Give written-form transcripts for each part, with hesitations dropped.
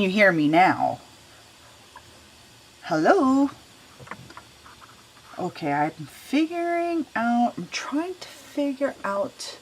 Can you hear me now? Hello? Okay, I'm trying to figure out,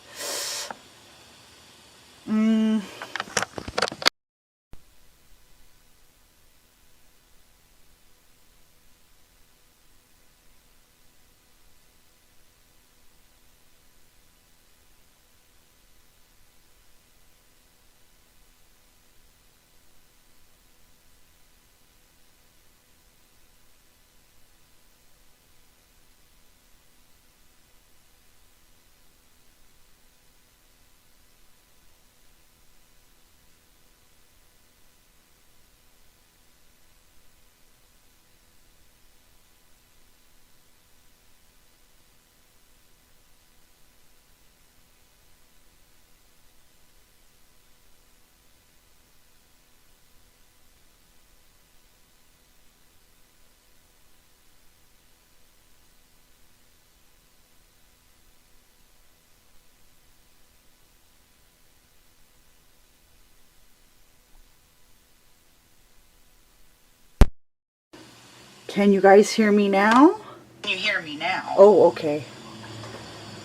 can you guys hear me now? Can you hear me now? Oh, okay.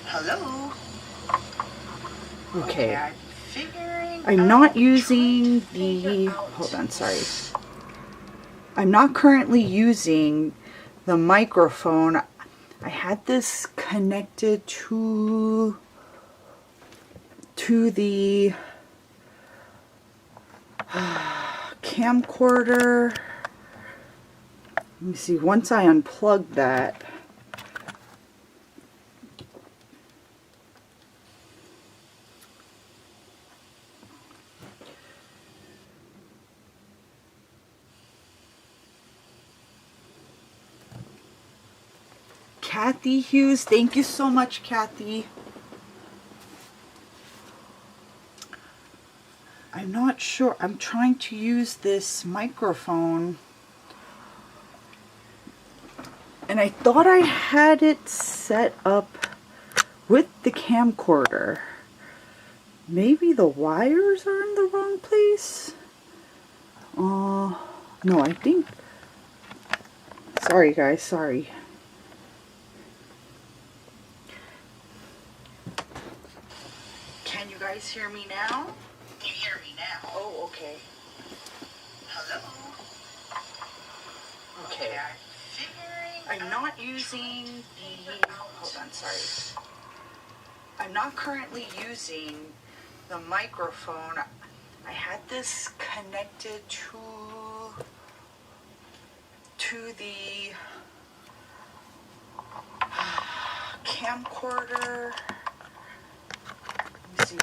Hello? Okay. I'm not using the, hold on, sorry. I'm not currently using the microphone. I had this connected to the camcorder. Let me see, once I unplug that, Kathy Hughes, thank you so much, Kathy. I'm not sure. I'm trying to use this microphone. And I thought I had it set up with the camcorder. Maybe the wires are in the wrong place? No, I think... Sorry, guys, sorry. Can you guys hear me now? Can you hear me now? Oh, okay. Hello? Okay. I'm not using the... Hold on, sorry. I'm not currently using the microphone. I had this connected to the camcorder. Let me see.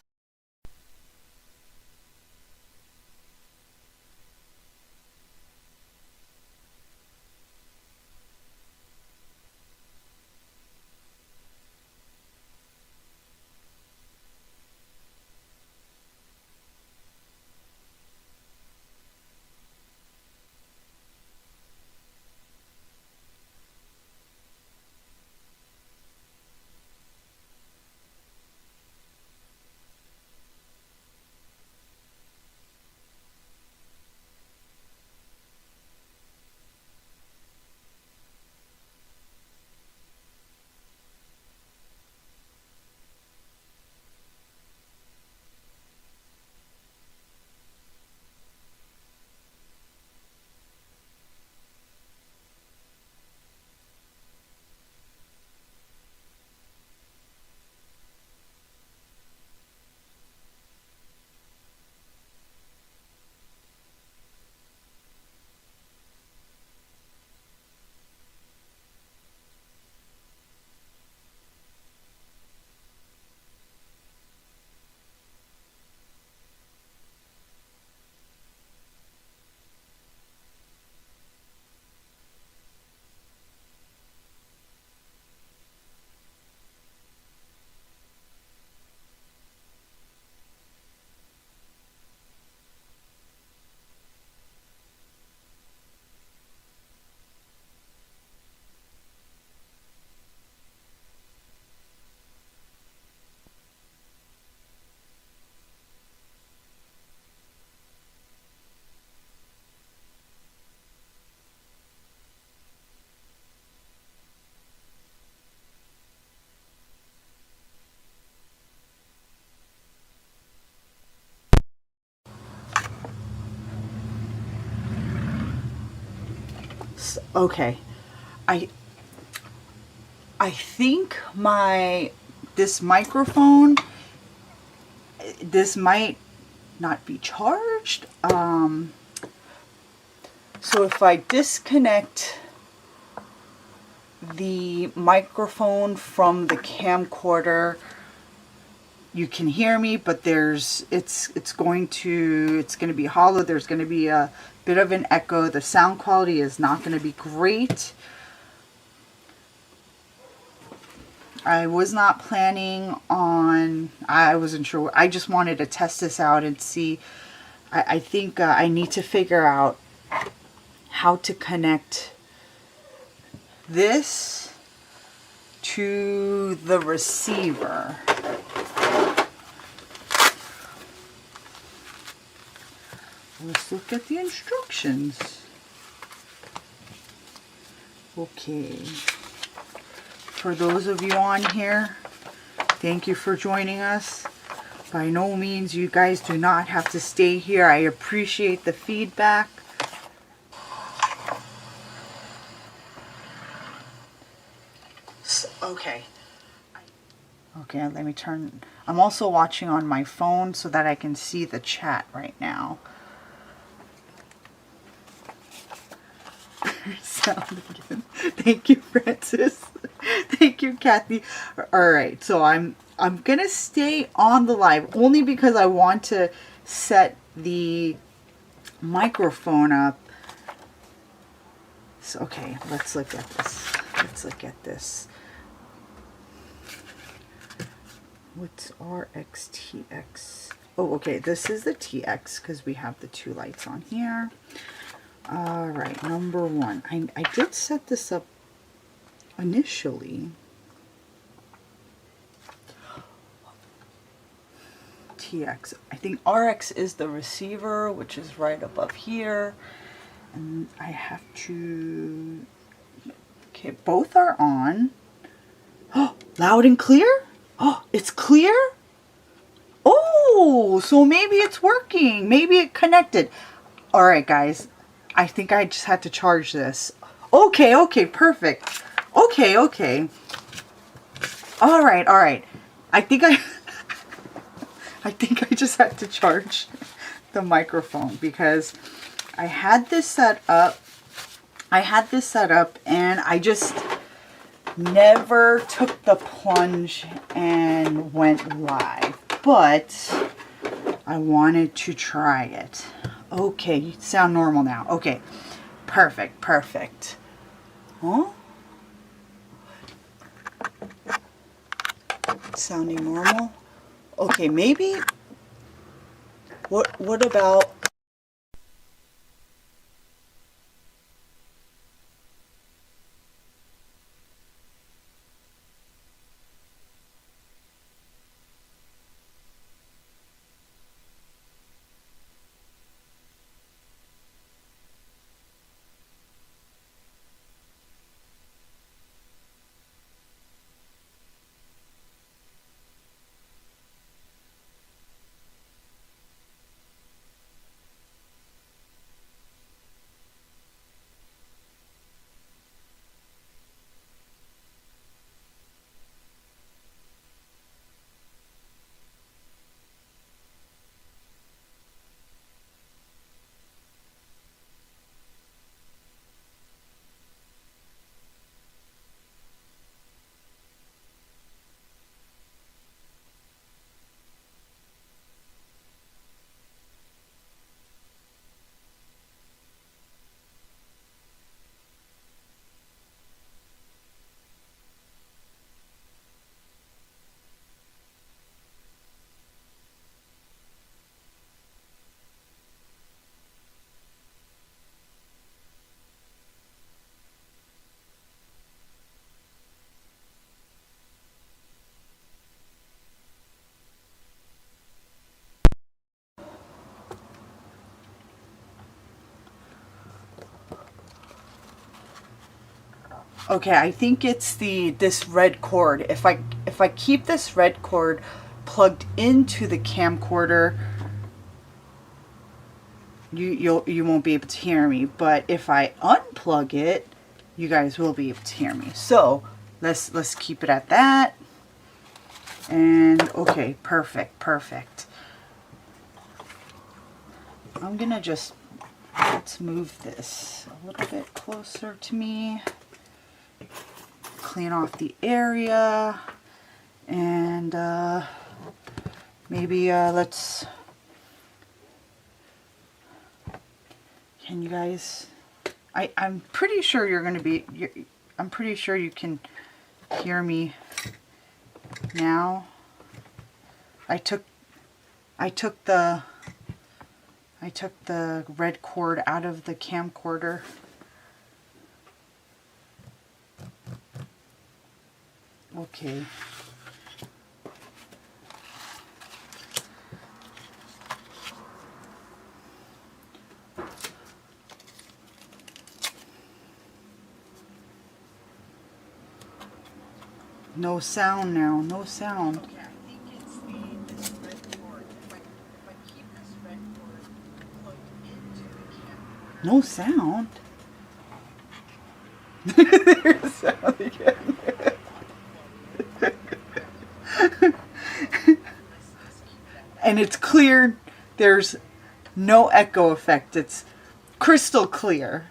Okay, I think this microphone, this might not be charged. So if I disconnect the microphone from the camcorder, you can hear me, but it's going to be hollow. There's going to be a bit of an echo. The sound quality is not going to be great. I was not planning on, I wasn't sure. I just wanted to test this out and see. I think I need to figure out how to connect this to the receiver. Let's look at the instructions. Okay. For those of you on here, thank you for joining us. By no means, you guys do not have to stay here. I appreciate the feedback. Okay. Okay, let me turn. I'm also watching on my phone so that I can see the chat right now. Sound again. Thank you, Francis. Thank you, Kathy. All right, so I'm gonna stay on the live only because I want to set the microphone up. So, okay, let's look at this. Let's look at this. What's RX TX? Oh, okay, this is the TX because we have the two lights on here. All right, number one. I did set this up initially. TX. I think RX is the receiver, which is right above here. And I have to... Okay, both are on. Oh, loud and clear? Oh, it's clear? Oh, so maybe it's working. Maybe it connected. All right, guys. I think I just had to charge this. Okay, okay, perfect. Okay, okay. All right, all right. I think I just had to charge the microphone because I had this set up. And I just never took the plunge and went live. But I wanted to try it. Okay, you sound normal now. Okay, perfect, perfect. Huh? Sounding normal? Okay, maybe. What about... Okay, I think it's this red cord. If I keep this red cord plugged into the camcorder, you won't be able to hear me. But if I unplug it, you guys will be able to hear me. So let's keep it at that. And okay, perfect. I'm gonna just, let's move this a little bit closer to me. Clean off the area. And maybe let's, can you guys, I'm pretty sure you're going to be, I'm pretty sure you can hear me now. I took the red cord out of the camcorder. Okay. No sound now, no sound. Okay, I think it's this red cord. If I keep this red cord plugged into the camcorder. No sound? There's sound again. And it's clear. There's no echo effect. It's crystal clear.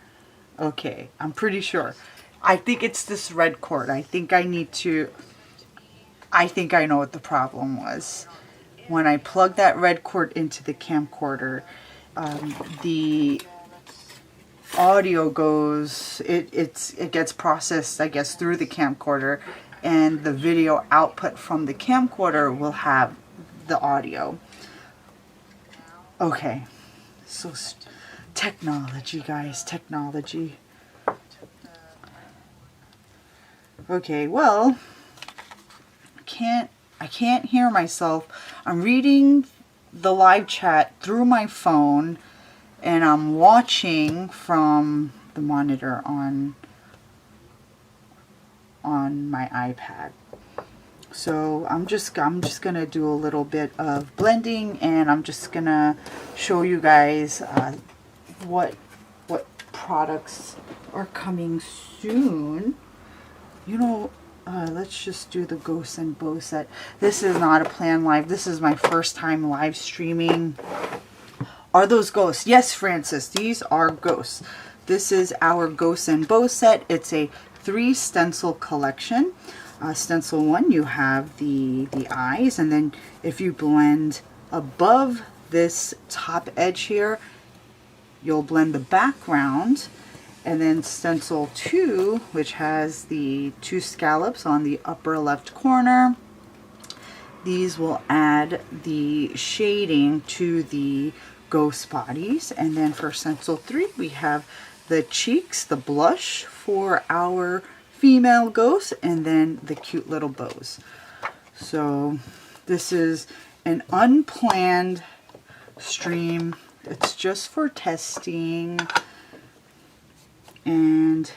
Okay, I'm pretty sure. I think it's this red cord. I think I know what the problem was. When I plugged that red cord into the camcorder, the audio goes, it gets processed, I guess, through the camcorder, and the video output from the camcorder will have the audio. Okay, so technology, guys, technology. Okay, well, I can't hear myself. I'm reading the live chat through my phone, and I'm watching from the monitor on my iPad. So I'm just gonna do a little bit of blending, and I'm just gonna show you guys what products are coming soon. You know, let's just do the Ghosts and Bow set. This is not a planned live. This is my first time live streaming. Are those ghosts? Yes, Francis, these are ghosts. This is our Ghosts and Bow set. It's a 3 stencil collection. Stencil 1, you have the eyes, and then if you blend above this top edge here, you'll blend the background. And then stencil 2, which has the 2 scallops on the upper left corner, these will add the shading to the ghost bodies. And then for stencil 3, we have the cheeks, the blush for our female ghosts, and then the cute little bows. So this is an unplanned stream. It's just for testing. And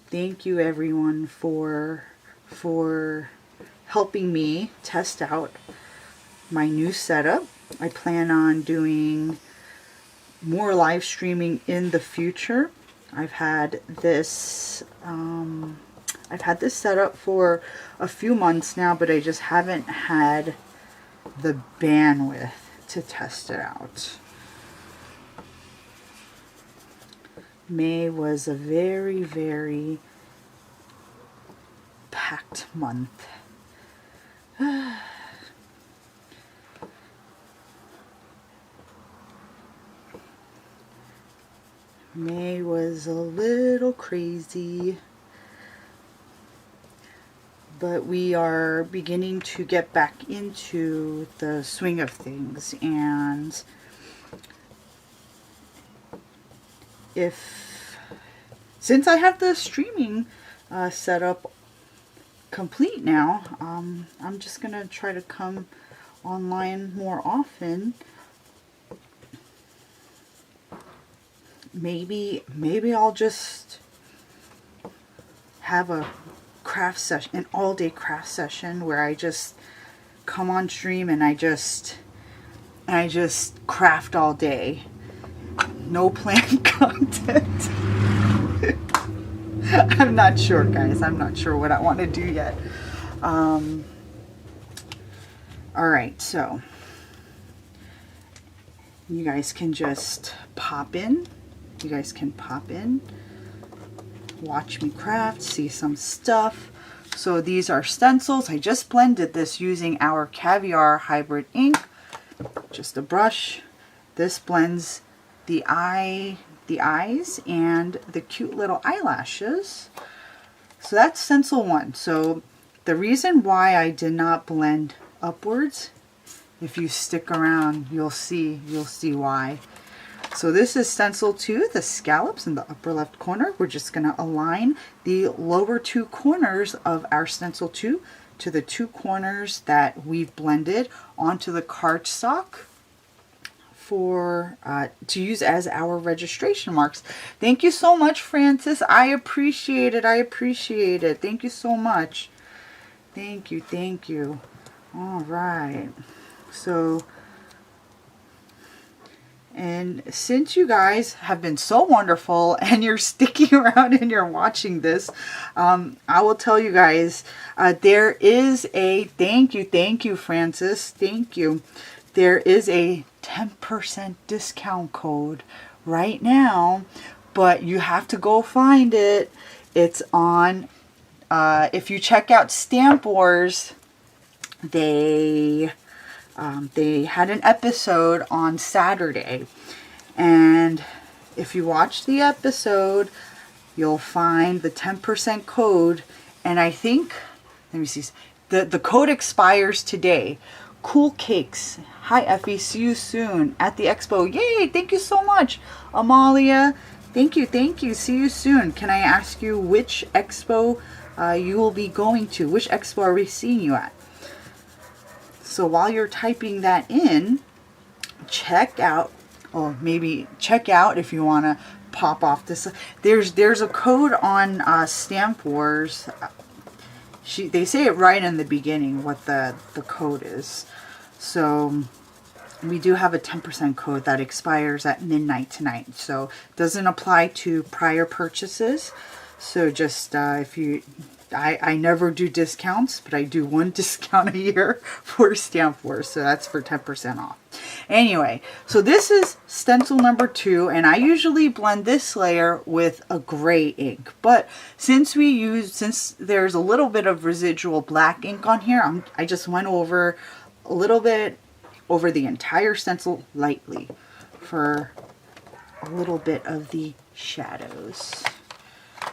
thank you everyone for helping me test out my new setup. I plan on doing more live streaming in the future. I've had this set up for a few months now, but I just haven't had the bandwidth to test it out. May was a very, very packed month. May was a little crazy, but we are beginning to get back into the swing of things, and since I have the streaming setup complete now, I'm just gonna try to come online more often. Maybe I'll just have a craft session, an all-day craft session, where I just come on stream and I just craft all day. no planned content. I'm not sure, guys. I'm not sure what I want to do yet. All right, so you guys can just pop in. You guys can pop in, watch me craft, see some stuff. So these are stencils. I just blended this using our Caviar Hybrid ink. Just a brush. This blends the eyes and the cute little eyelashes. So that's stencil 1. So the reason why I did not blend upwards, if you stick around, you'll see why. So this is stencil 2, the scallops in the upper left corner. We're just going to align the lower 2 corners of our stencil 2 to the 2 corners that we've blended onto the cardstock for to use as our registration marks. Thank you so much, Francis. I appreciate it. I appreciate it. Thank you so much. Thank you. Thank you. All right. So, and since you guys have been so wonderful and you're sticking around and you're watching this, I will tell you guys, there is a, thank you, Francis. Thank you. There is a 10% discount code right now, but you have to go find it. It's on, if you check out Stamp Wars, they had an episode on Saturday, and if you watch the episode, you'll find the 10% code, and I think, let me see, the code expires today. Cool Cakes. Hi, Effie. See you soon at the expo. Yay! Thank you so much, Amalia. Thank you. Thank you. See you soon. Can I ask you which expo you will be going to? Which expo are we seeing you at? So while you're typing that in, check out, or maybe check out if you want to pop off this. There's a code on Stamp Wars. They say it right in the beginning what the code is. So we do have a 10% code that expires at midnight tonight. So it doesn't apply to prior purchases. So just if you, I never do discounts, but I do one discount a year for Stamp Wars. So that's for 10% off. Anyway, so this is stencil number 2, and I usually blend this layer with a gray ink. But since there's a little bit of residual black ink on here, I just went over a little bit over the entire stencil lightly for a little bit of the shadows.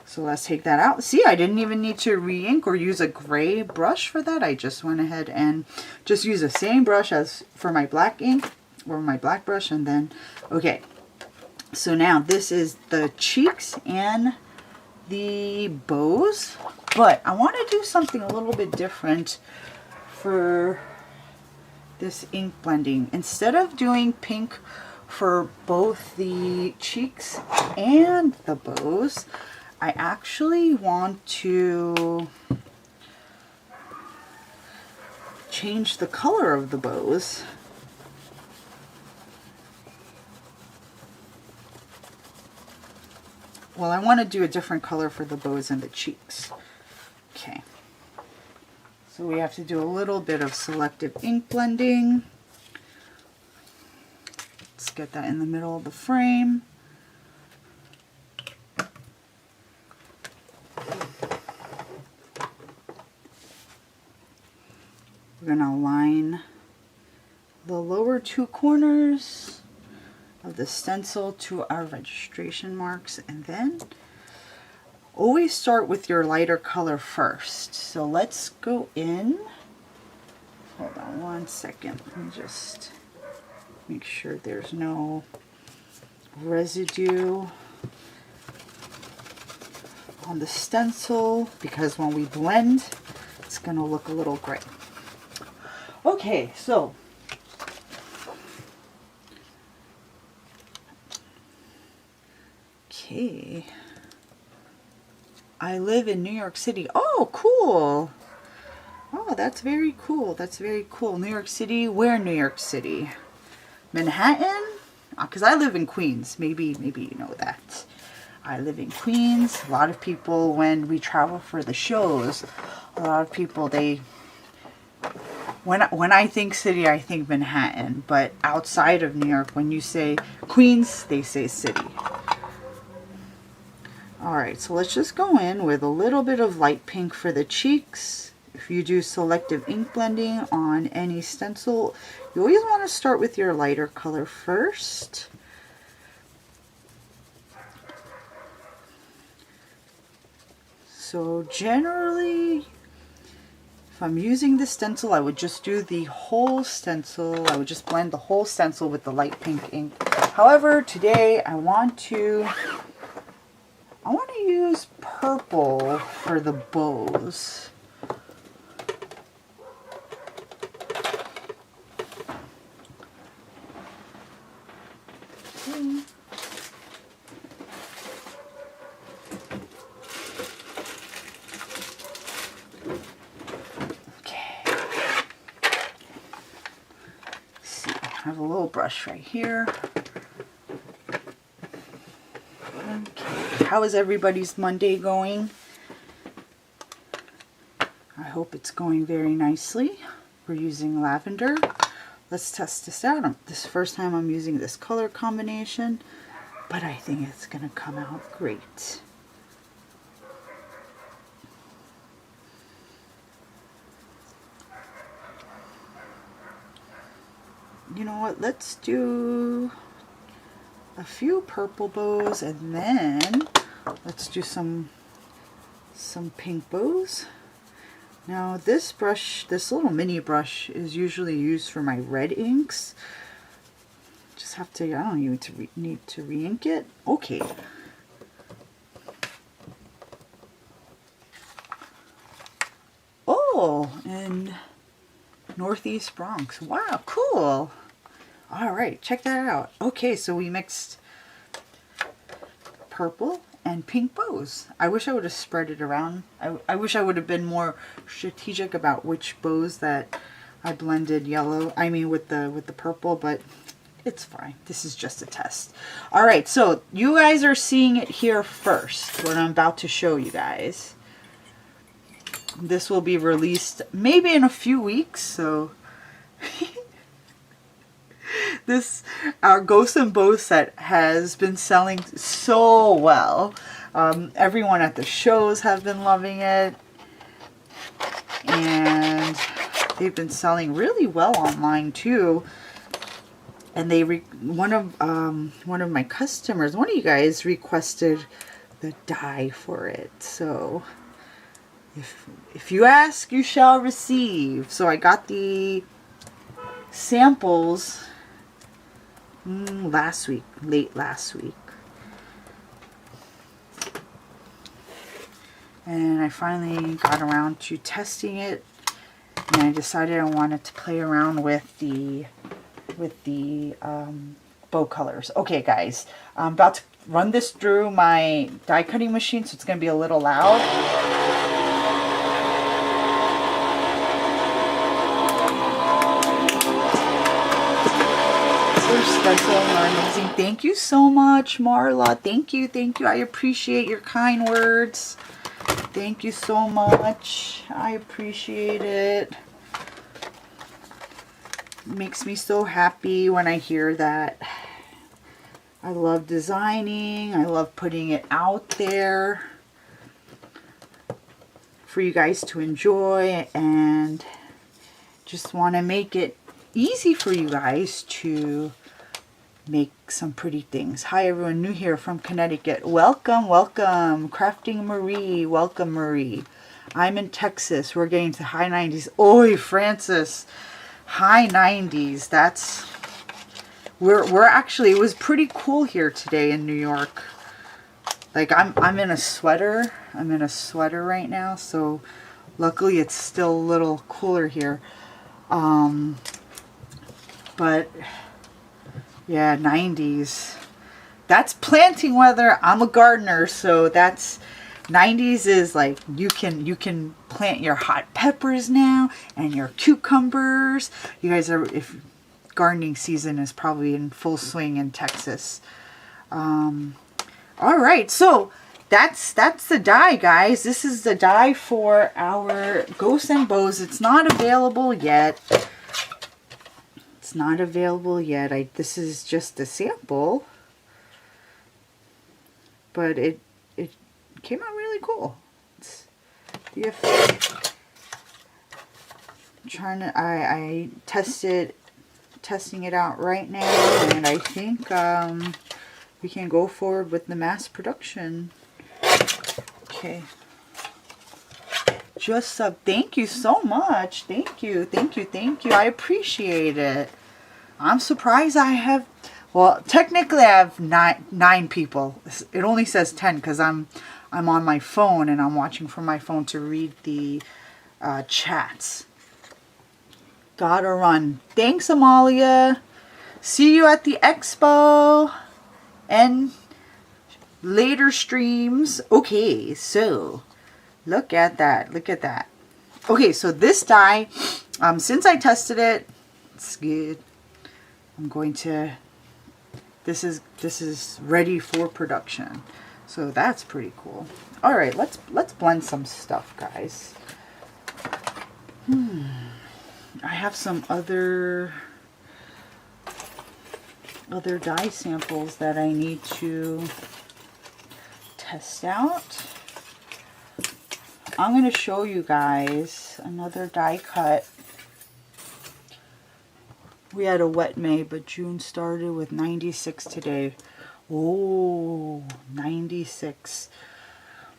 So let's take that out. See, I didn't even need to re-ink or use a gray brush for that. I just went ahead and just used the same brush as for my black ink, or my black brush, and then, okay. So now this is the cheeks and the bows, but I want to do something a little bit different for this ink blending. Instead of doing pink for both the cheeks and the bows, I actually want to change the color of the bows. Well, I want to do a different color for the bows and the cheeks. Okay. So we have to do a little bit of selective ink blending. Let's get that in the middle of the frame. We're going to align the lower 2 corners of the stencil to our registration marks, and then always start with your lighter color first. So let's go in. Hold on one second. Let me just make sure there's no residue on the stencil, because when we blend, it's going to look a little gray. Okay, so okay. I live in New York City. Oh, cool. Oh, that's very cool. That's very cool. New York City. Where New York City? Manhattan? because I live in Queens. Maybe you know that. I live in Queens. A lot of people, when we travel for the shows, a lot of people, when I think city, I think Manhattan. But outside of New York, when you say Queens, they say city. Alright, so let's just go in with a little bit of light pink for the cheeks. If you do selective ink blending on any stencil, you always want to start with your lighter color first. So generally, if I'm using the stencil, I would just do the whole stencil. I would just blend the whole stencil with the light pink ink. However, today I want to use purple for the bows. I have a little brush right here. Okay. How is everybody's Monday going? I hope it's going very nicely. We're using lavender. Let's test this out. This is the first time I'm using this color combination, but I think it's going to come out great. You know what, let's do a few purple bows and then let's do some pink bows. Now this brush, this little mini brush, is usually used for my red inks. Just have to, I don't even need to re-ink it. Okay. Oh, and Northeast Bronx. Wow, cool. All right, check that out. Okay, so we mixed purple and pink bows. I wish I would have spread it around. I wish I would have been more strategic about which bows that I blended yellow. I mean with the purple, but it's fine. This is just a test. All right, so you guys are seeing it here first, what I'm about to show you guys. This will be released maybe in a few weeks, so this, our Ghosts and Bows set has been selling so well. Everyone at the shows have been loving it, and they've been selling really well online too. And they one of my customers, one of you guys, requested the die for it. So if you ask, you shall receive. So I got the samples last week, late last week. And I finally got around to testing it, and I decided I wanted to play around with the bow colors. Okay guys, I'm about to run this through my die cutting machine, so it's going to be a little loud. Amazing. Thank you so much, Marla. Thank you. I appreciate your kind words. Thank you so much. I appreciate it. It makes me so happy when I hear that. I love designing. I love putting it out there for you guys to enjoy, and just want to make it easy for you guys to make some pretty things. Hi everyone, new here from Connecticut. Welcome, welcome. Crafting Marie, welcome Marie. I'm in Texas. We're getting to high 90s. Oi, Francis. High 90s. That's, we're actually, it was pretty cool here today in New York. Like I'm in a sweater. I'm in a sweater right now, so luckily it's still a little cooler here. But yeah, 90s. That's planting weather. I'm a gardener, so that's 90s is like you can plant your hot peppers now and your cucumbers. You guys are, if gardening season is probably in full swing in Texas. All right, so that's the die, guys. This is the die for our Ghosts and Bows. It's not available yet. It's not available yet. This is just a sample, but it came out really cool. I testing it out right now, and I think we can go forward with the mass production. Okay. Just thank you so much. Thank you. I appreciate it. I'm surprised I have, well, technically I have nine people. It only says 10 because I'm on my phone and I'm watching from my phone to read the chats. Gotta run. Thanks, Amalia. See you at the expo and later streams. Okay, so look at that. Look at that. Okay, so this die, since I tested it, it's good. I'm going to, this is ready for production. So that's pretty cool. All right, let's blend some stuff, guys. I have some other dye samples that I need to test out. I'm going to show you guys another die cut. We had a wet May, but June started with 96 today. Oh, 96.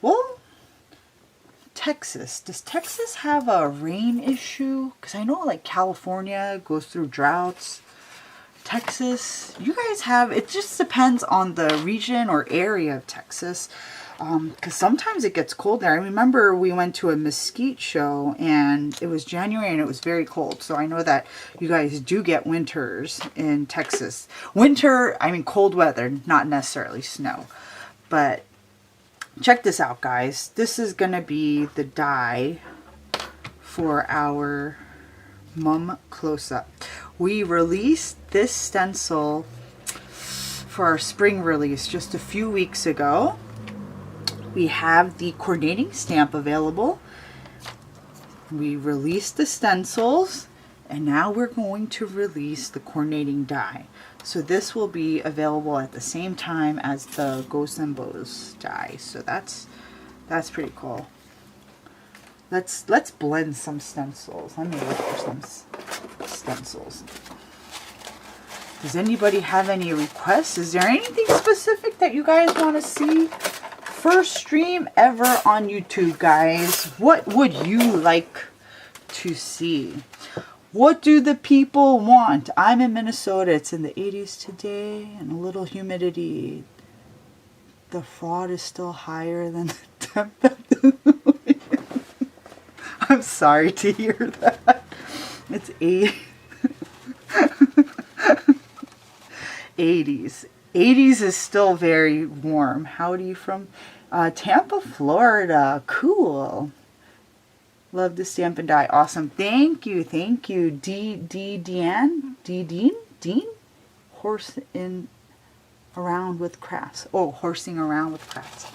Well, Texas. Does Texas have a rain issue? Because I know like California goes through droughts. Texas, you guys have, it just depends on the region or area of Texas. Because sometimes it gets cold there. I remember we went to a mesquite show and it was January and it was very cold. So I know that you guys do get winters in Texas. Winter, I mean cold weather, not necessarily snow. But check this out, guys. This is going to be the die for our Mum Close-Up. We released this stencil for our spring release just a few weeks ago. We have the coordinating stamp available. We released the stencils, and now we're going to release the coordinating die. So this will be available at the same time as the Ghosts and Bows die. So that's pretty cool. Let's blend some stencils. Let me look for some stencils. Does anybody have any requests? Is there anything specific that you guys want to see? First stream ever on YouTube, guys. What would you like to see? What do the people want? I'm in Minnesota. It's in the 80s today and a little humidity. The fraud is still higher than the temp. I'm sorry to hear that. It's 80s. 80s is still very warm. Howdy from Tampa, Florida. Cool. Love the stamp and die. Awesome. Thank you. Dean? Horse in around with crafts. Oh, horsing around with crafts.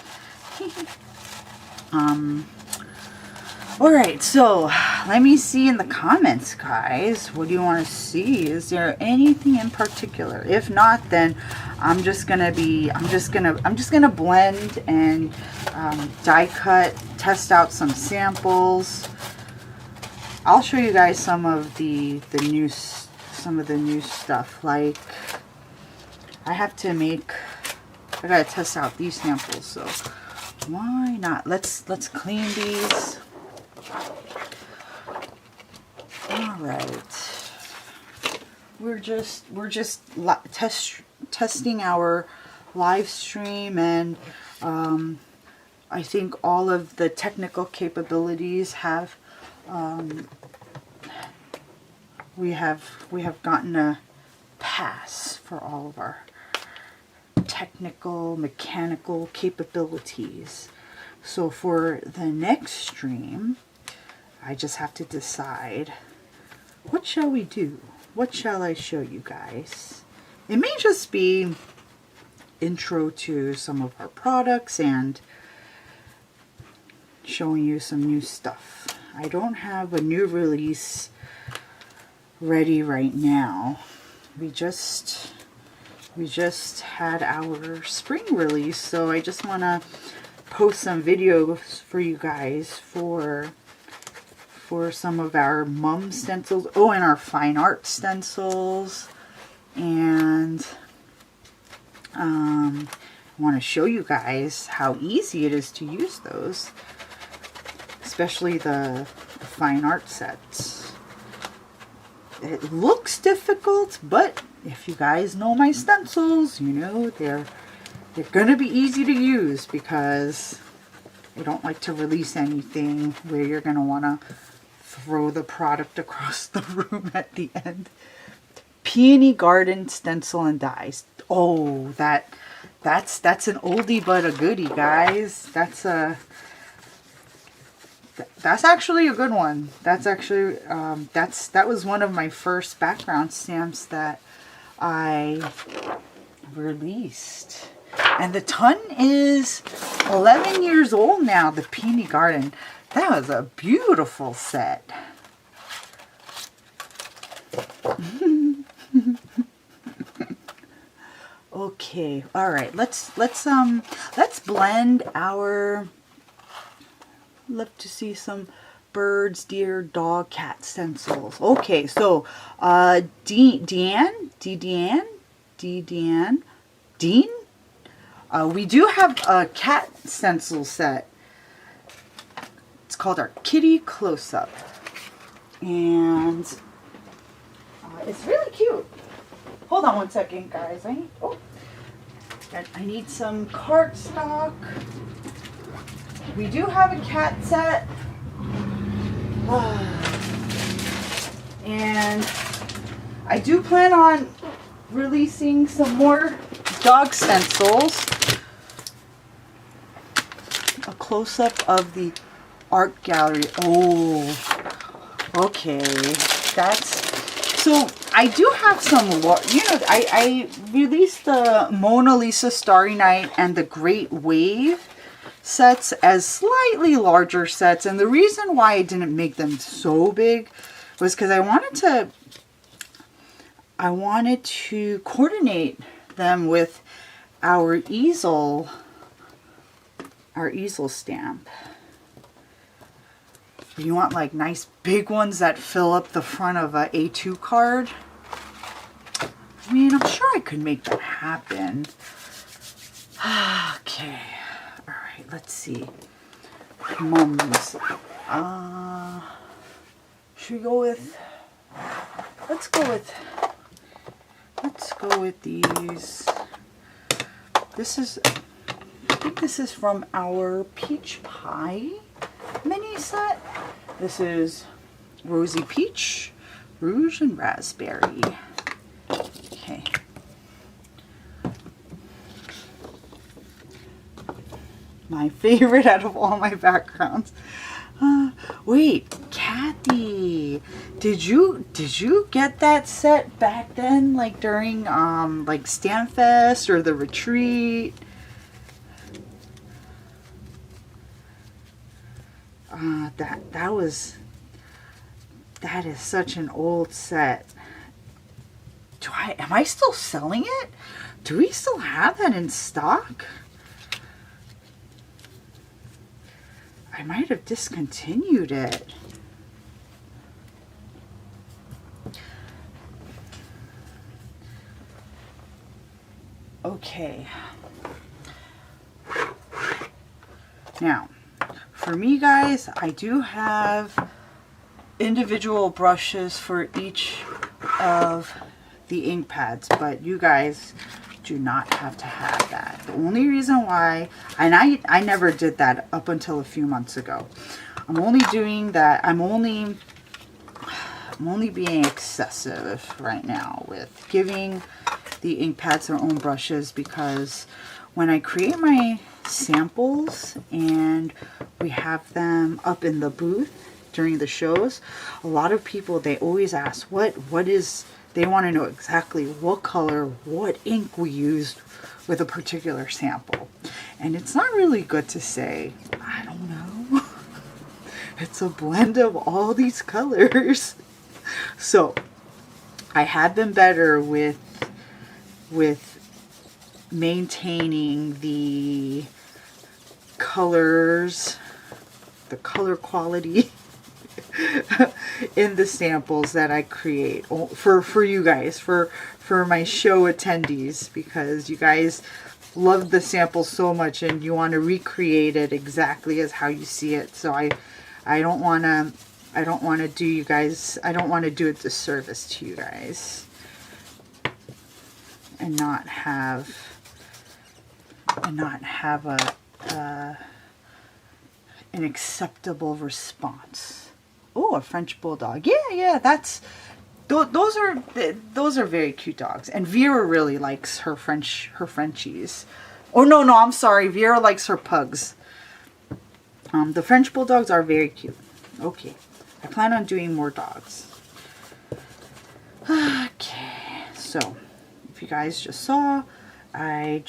Alright, so let me see in the comments, guys. What do you want to see? Is there anything in particular? If not, then I'm just gonna blend and die cut, test out some samples. I'll show you guys some of the new stuff. Like I gotta test out these samples, so why not? Let's clean these. All right, we're just testing our live stream, and I think all of the technical capabilities have we have gotten a pass for all of our technical mechanical capabilities. So for the next stream, I just have to decide, what shall we do? what shall I show you guys? It may just be intro to some of our products and showing you some new stuff. I don't have a new release ready right now. We just had our spring release, so I just want to post some videos for you guys for some of our mum stencils. Oh, and our fine art stencils. And I want to show you guys how easy it is to use those, especially the fine art sets. It looks difficult, but if you guys know my stencils, you know they're gonna be easy to use, because I don't like to release anything where you're gonna want to throw the product across the room at the end. Peony Garden stencil and dies. Oh, that's an oldie but a goodie, guys. That's actually a good one. That's actually that was one of my first background stamps that I released. And the ton is 11 years old now, the Peony Garden. That was a beautiful set. Okay, all right. Let's blend our. Love to see some birds, deer, dog, cat stencils. Okay, so Dean. We do have a cat stencil set. It's called our Kitty Close-Up, and it's really cute. Hold on one second, guys. I need some cardstock. We do have a cat set. And I do plan on releasing some more dog stencils. A close-up of the art gallery. Oh, okay. So I do have some, I released the Mona Lisa Starry Night and the Great Wave sets as slightly larger sets, and the reason why I didn't make them so big was because I wanted to coordinate them with our easel stamp. You want like nice big ones that fill up the front of a A2 card. I mean, I'm sure I could make that happen. Okay. All right, let's see. Mums. Should we go with... Let's go with these. I think this is from our Peach Pie mini set. This is Rosy Peach, Rouge, and Raspberry. Okay. My favorite out of all my backgrounds. Wait, Kathy, did you get that set back then, like during like Stamfest or the retreat? That is such an old set. Am I still selling it? Do we still have that in stock? I might have discontinued it. Okay. Now, for me, guys, I do have individual brushes for each of the ink pads, but you guys do not have to have that. The only reason why, and I never did that up until a few months ago. I'm only doing that, I'm only being excessive right now with giving the ink pads their own brushes, because when I create my samples and we have them up in the booth during the shows, a lot of people, they always ask, what is They want to know exactly what color, what ink we used with a particular sample. And it's not really good to say, I don't know. It's a blend of all these colors. So I had been better with maintaining the colors, the color quality in the samples that I create for you guys, for my show attendees, because you guys love the sample so much and you want to recreate it exactly as how you see it. So I don't want to do you guys, I don't want to do a disservice to you guys and not have an acceptable response. Oh, a French bulldog. Yeah, that's those are very cute dogs. And Vera really likes her Frenchies. Oh no, I'm sorry. Vera likes her pugs. The French bulldogs are very cute. Okay, I plan on doing more dogs. Okay, so if you guys just saw, let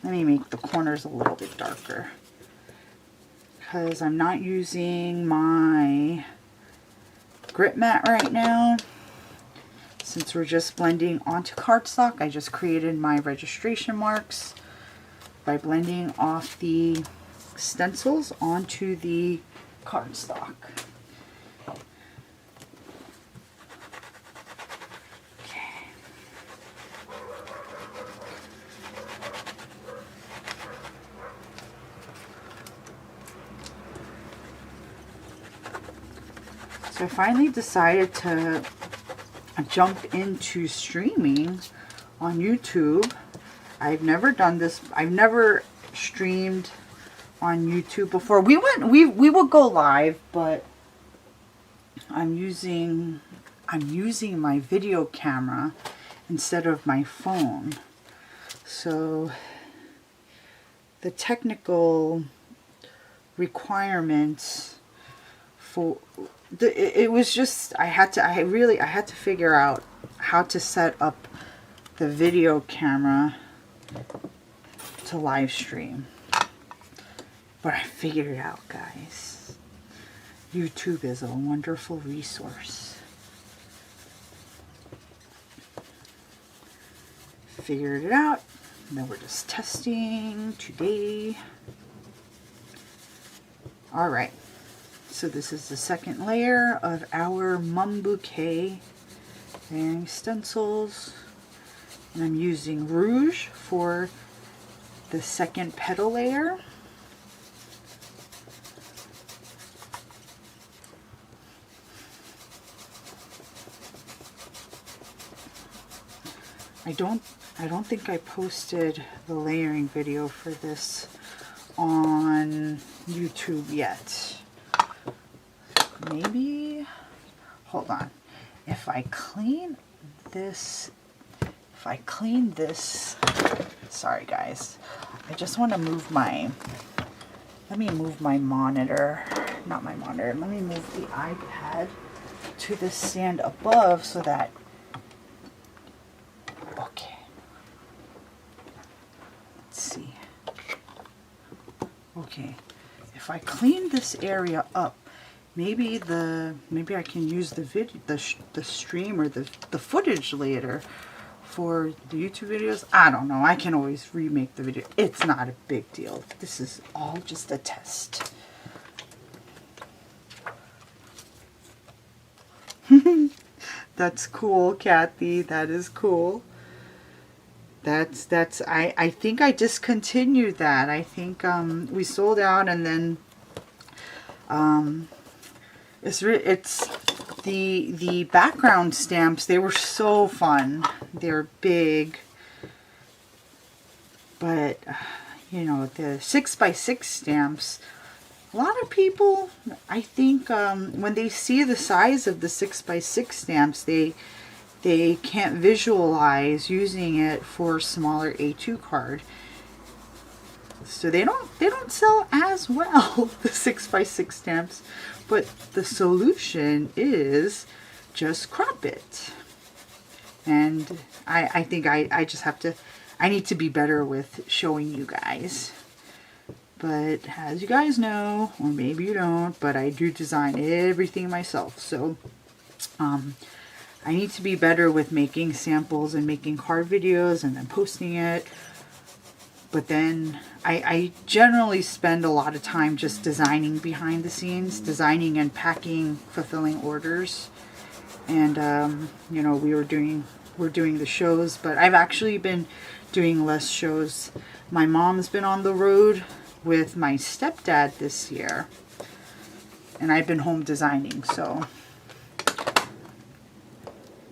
me make the corners a little bit darker, because I'm not using my grip mat right now. Since we're just blending onto cardstock, I just created my registration marks by blending off the stencils onto the cardstock. So I finally decided to jump into streaming on YouTube. I've never done this. I've never streamed on YouTube before. We would go live, but I'm using my video camera instead of my phone. So the technical requirements for it was just I had to figure out how to set up the video camera to live stream. But I figured it out, guys. YouTube is a wonderful resource. Figured it out. Now we're just testing today. All right. So this is the second layer of our Mum Bouquet layering stencils. And I'm using rouge for the second petal layer. I don't think I posted the layering video for this on YouTube yet. Maybe, hold on. If I clean this, sorry guys, I just want to move let me move my monitor, not my monitor, let me move the iPad to the stand above so that, okay, let's see, okay, if I clean this area up, maybe I can use the stream or the footage later for the YouTube videos. I don't know. I can always remake the video. It's not a big deal. This is all just a test. That's cool, Kathy. That is cool. I think I discontinued that. I think we sold out, and then it's the background stamps. They were so fun. They're big, but you know, the 6x6 stamps, a lot of people, I think, when they see the size of the 6x6 stamps, they can't visualize using it for a smaller A2 card. So they don't sell as well, the 6x6 stamps. But the solution is just crop it. And I think I just have to, I need to be better with showing you guys. But as you guys know, or maybe you don't, but I do design everything myself. So I need to be better with making samples and making card videos and then posting it. But then I generally spend a lot of time just designing behind the scenes, designing and packing, fulfilling orders. And you know, we're doing the shows, but I've actually been doing less shows. My mom's been on the road with my stepdad this year, and I've been home designing, so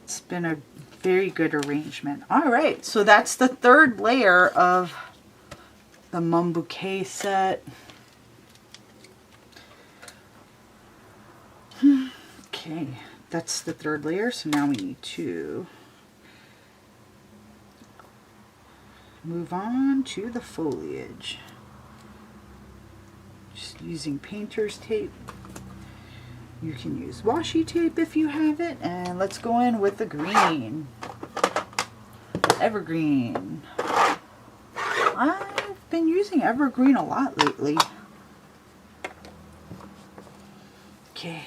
it's been a very good arrangement. All right, so that's the third layer of the Mum Bouquet set. Okay, that's the third layer, so now we need to move on to the foliage. Just using painter's tape. You can use washi tape if you have it. And let's go in with the green. Evergreen. I've been using evergreen a lot lately. Okay.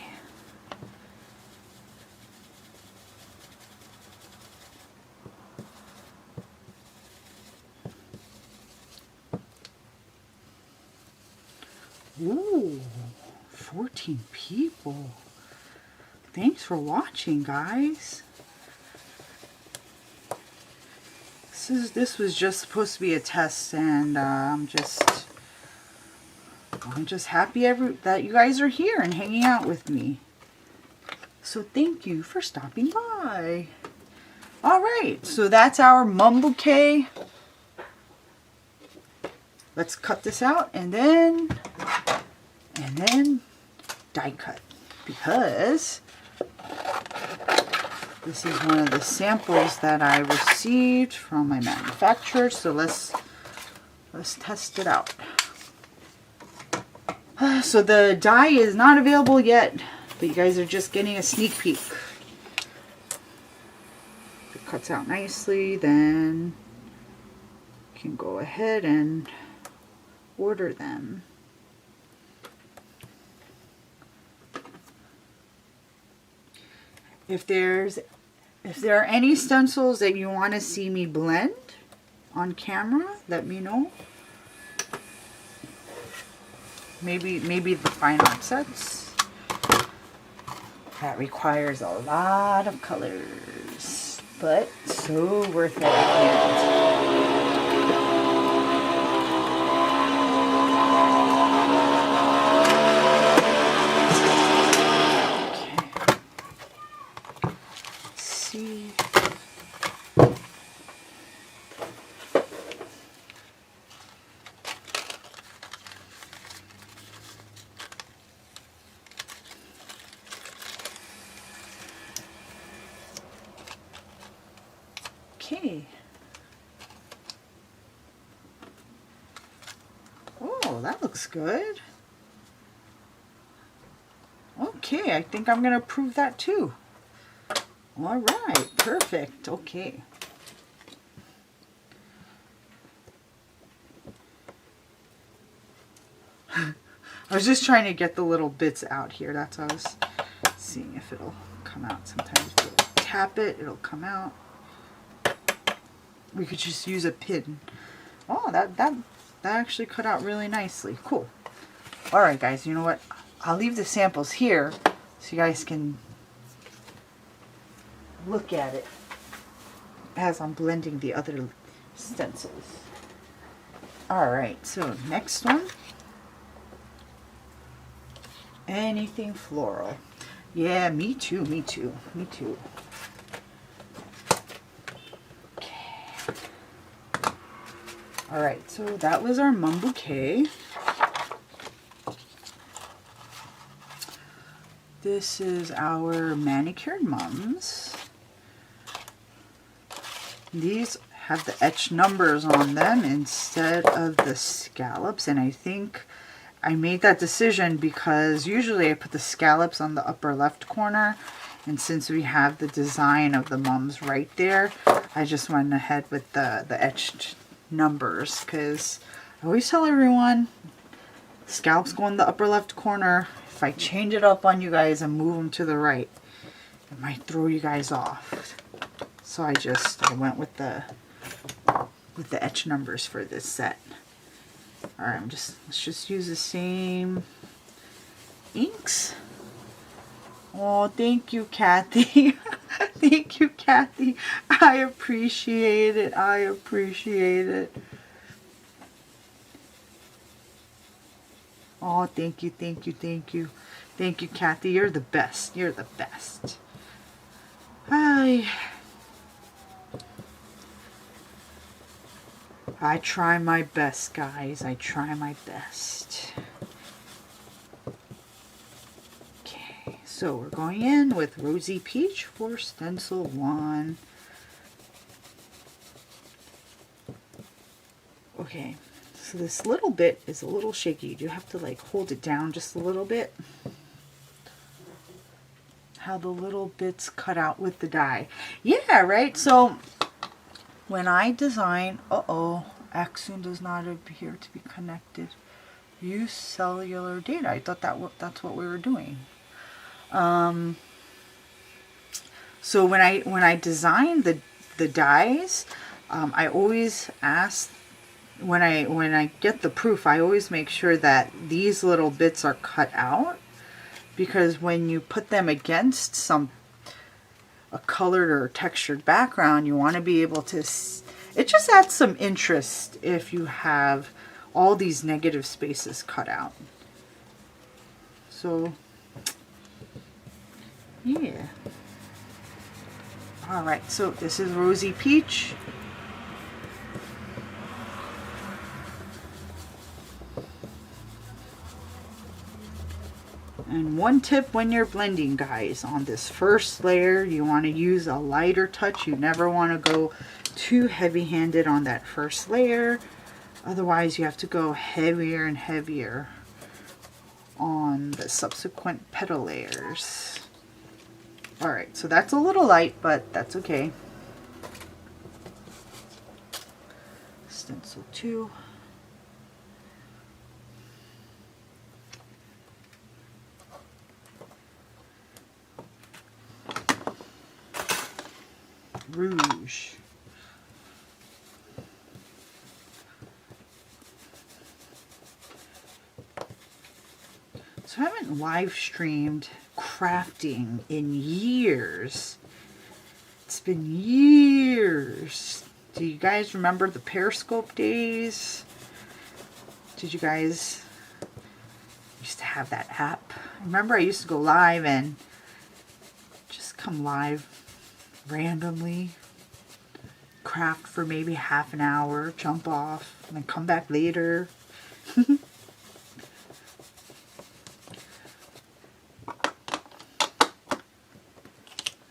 Ooh, 14 people. Thanks for watching, guys. This was just supposed to be a test, and I'm just happy that you guys are here and hanging out with me. So thank you for stopping by. All right, so that's our Mum Bouquet. Let's cut this out and then die cut, because this is one of the samples that I received from my manufacturer. So let's test it out. So the die is not available yet, but you guys are just getting a sneak peek. If it cuts out nicely, then you can go ahead and order them. If there are any stencils that you want to see me blend on camera, let me know. Maybe the fine art sets. That requires a lot of colors, but so worth it at the end. Okay. Oh, that looks good. Okay, I think I'm going to approve that too. All right, perfect. Okay. I was just trying to get the little bits out here. That's what I was seeing if it'll come out. Sometimes if you tap it, it'll come out. We could just use a pin. Oh, that actually cut out really nicely. Cool. All right, guys, you know what? I'll leave the samples here so you guys can look at it as I'm blending the other stencils. All right, so next one. Anything floral. Yeah, me too, me too, me too. All right, so that was our Mum Bouquet. This is our manicured mums. These have the etched numbers on them instead of the scallops, and I think I made that decision because usually I put the scallops on the upper left corner, And since we have the design of the mums right there, I just went ahead with the etched numbers, because I always tell everyone, scalps go in the upper left corner. If I change it up on you guys and move them to the right, it might throw you guys off. So I went with the etched numbers for this set. All right, let's just use the same inks. Oh, thank you, Kathy. Thank you, Kathy. I appreciate it. I appreciate it. Oh, thank you, thank you, thank you. Thank you, Kathy. You're the best. You're the best. I try my best, guys. I try my best. Okay, so we're going in with Rosy Peach for stencil 1. Okay, so this little bit is a little shaky. You do have to like hold it down just a little bit. How the little bits cut out with the die. Yeah, right? So when I design, Axon does not appear to be connected. Use cellular data. I thought that's what we were doing. So when I design the dies, I always ask, when I get the proof, I always make sure that these little bits are cut out, because when you put them against a colored or textured background, you want to be able to, it just adds some interest if you have all these negative spaces cut out. So yeah. All right, so this is Rosy Peach. And one tip when you're blending, guys, on this first layer, you want to use a lighter touch. You never want to go too heavy-handed on that first layer. Otherwise, you have to go heavier and heavier on the subsequent petal layers. All right, so that's a little light, but that's okay. Stencil 2. Rouge. So I haven't live streamed crafting in years. It's been years. Do you guys remember the Periscope days? Did you guys used to have that app? Remember I used to go live and just come live randomly, craft for maybe half an hour, jump off, and then come back later.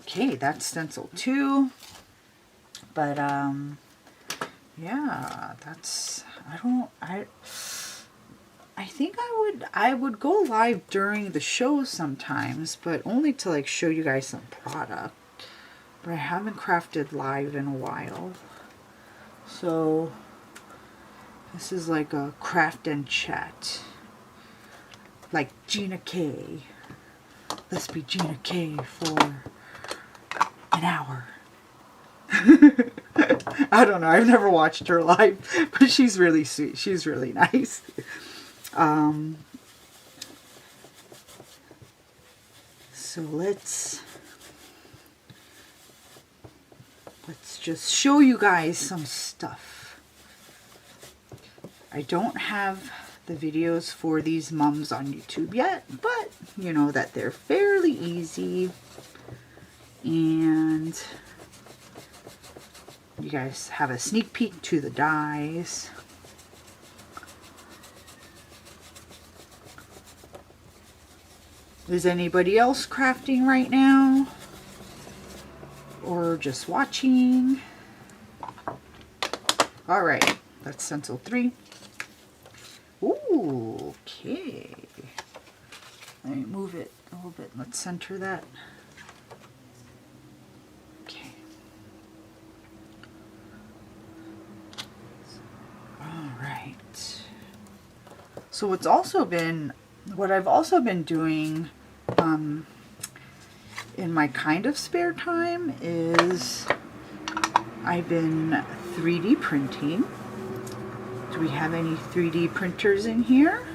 Okay, that's stencil 2. But yeah, that's, I think I would go live during the show sometimes, but only to like show you guys some product. But I haven't crafted live in a while. So this is like a craft and chat. Like Gina K. Let's be Gina K for an hour. I don't know. I've never watched her live, but she's really sweet. She's really nice. So let's just show you guys some stuff. I don't have the videos for these mums on YouTube yet, but you know that they're fairly easy, and you guys have a sneak peek to the dies. Is anybody else crafting right now? Or just watching? Alright, that's stencil 3. Ooh, okay. Let me move it a little bit. Let's center that. So what I've also been doing in my kind of spare time is I've been 3D printing. Do we have any 3D printers in here?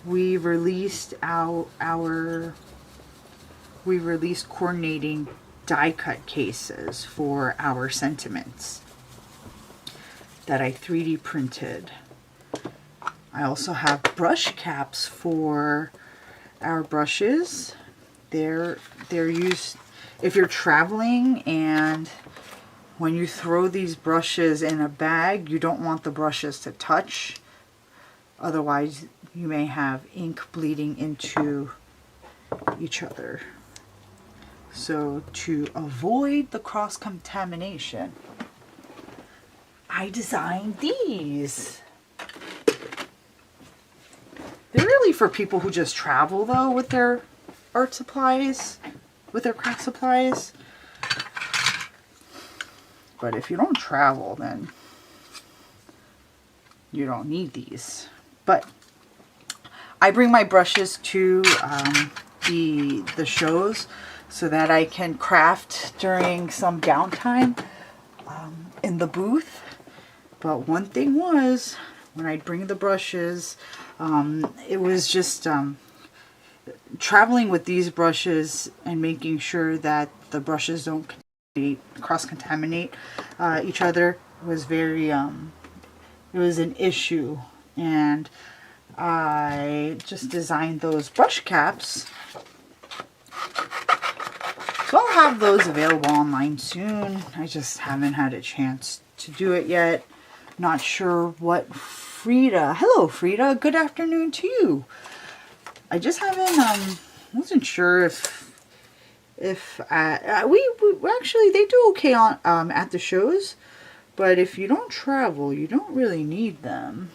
We released coordinating die cut cases for our sentiments that I 3D printed. I also have brush caps for our brushes. They're used if you're traveling, and when you throw these brushes in a bag, you don't want the brushes to touch. Otherwise, you may have ink bleeding into each other. So to avoid the cross-contamination, I designed these. They're really for people who just travel, though, with their art supplies, with their craft supplies. But if you don't travel, then you don't need these. But I bring my brushes to the shows so that I can craft during some downtime in the booth. But one thing was, when I'd bring the brushes, it was just traveling with these brushes and making sure that the brushes don't cross-contaminate each other was very, it was an issue. And I just designed those brush caps. So I'll have those available online soon. I just haven't had a chance to do it yet. Not sure what Frida. Hello, Frida. Good afternoon to you. I just haven't, wasn't sure if we actually, they do okay on at the shows, but if you don't travel, you don't really need them.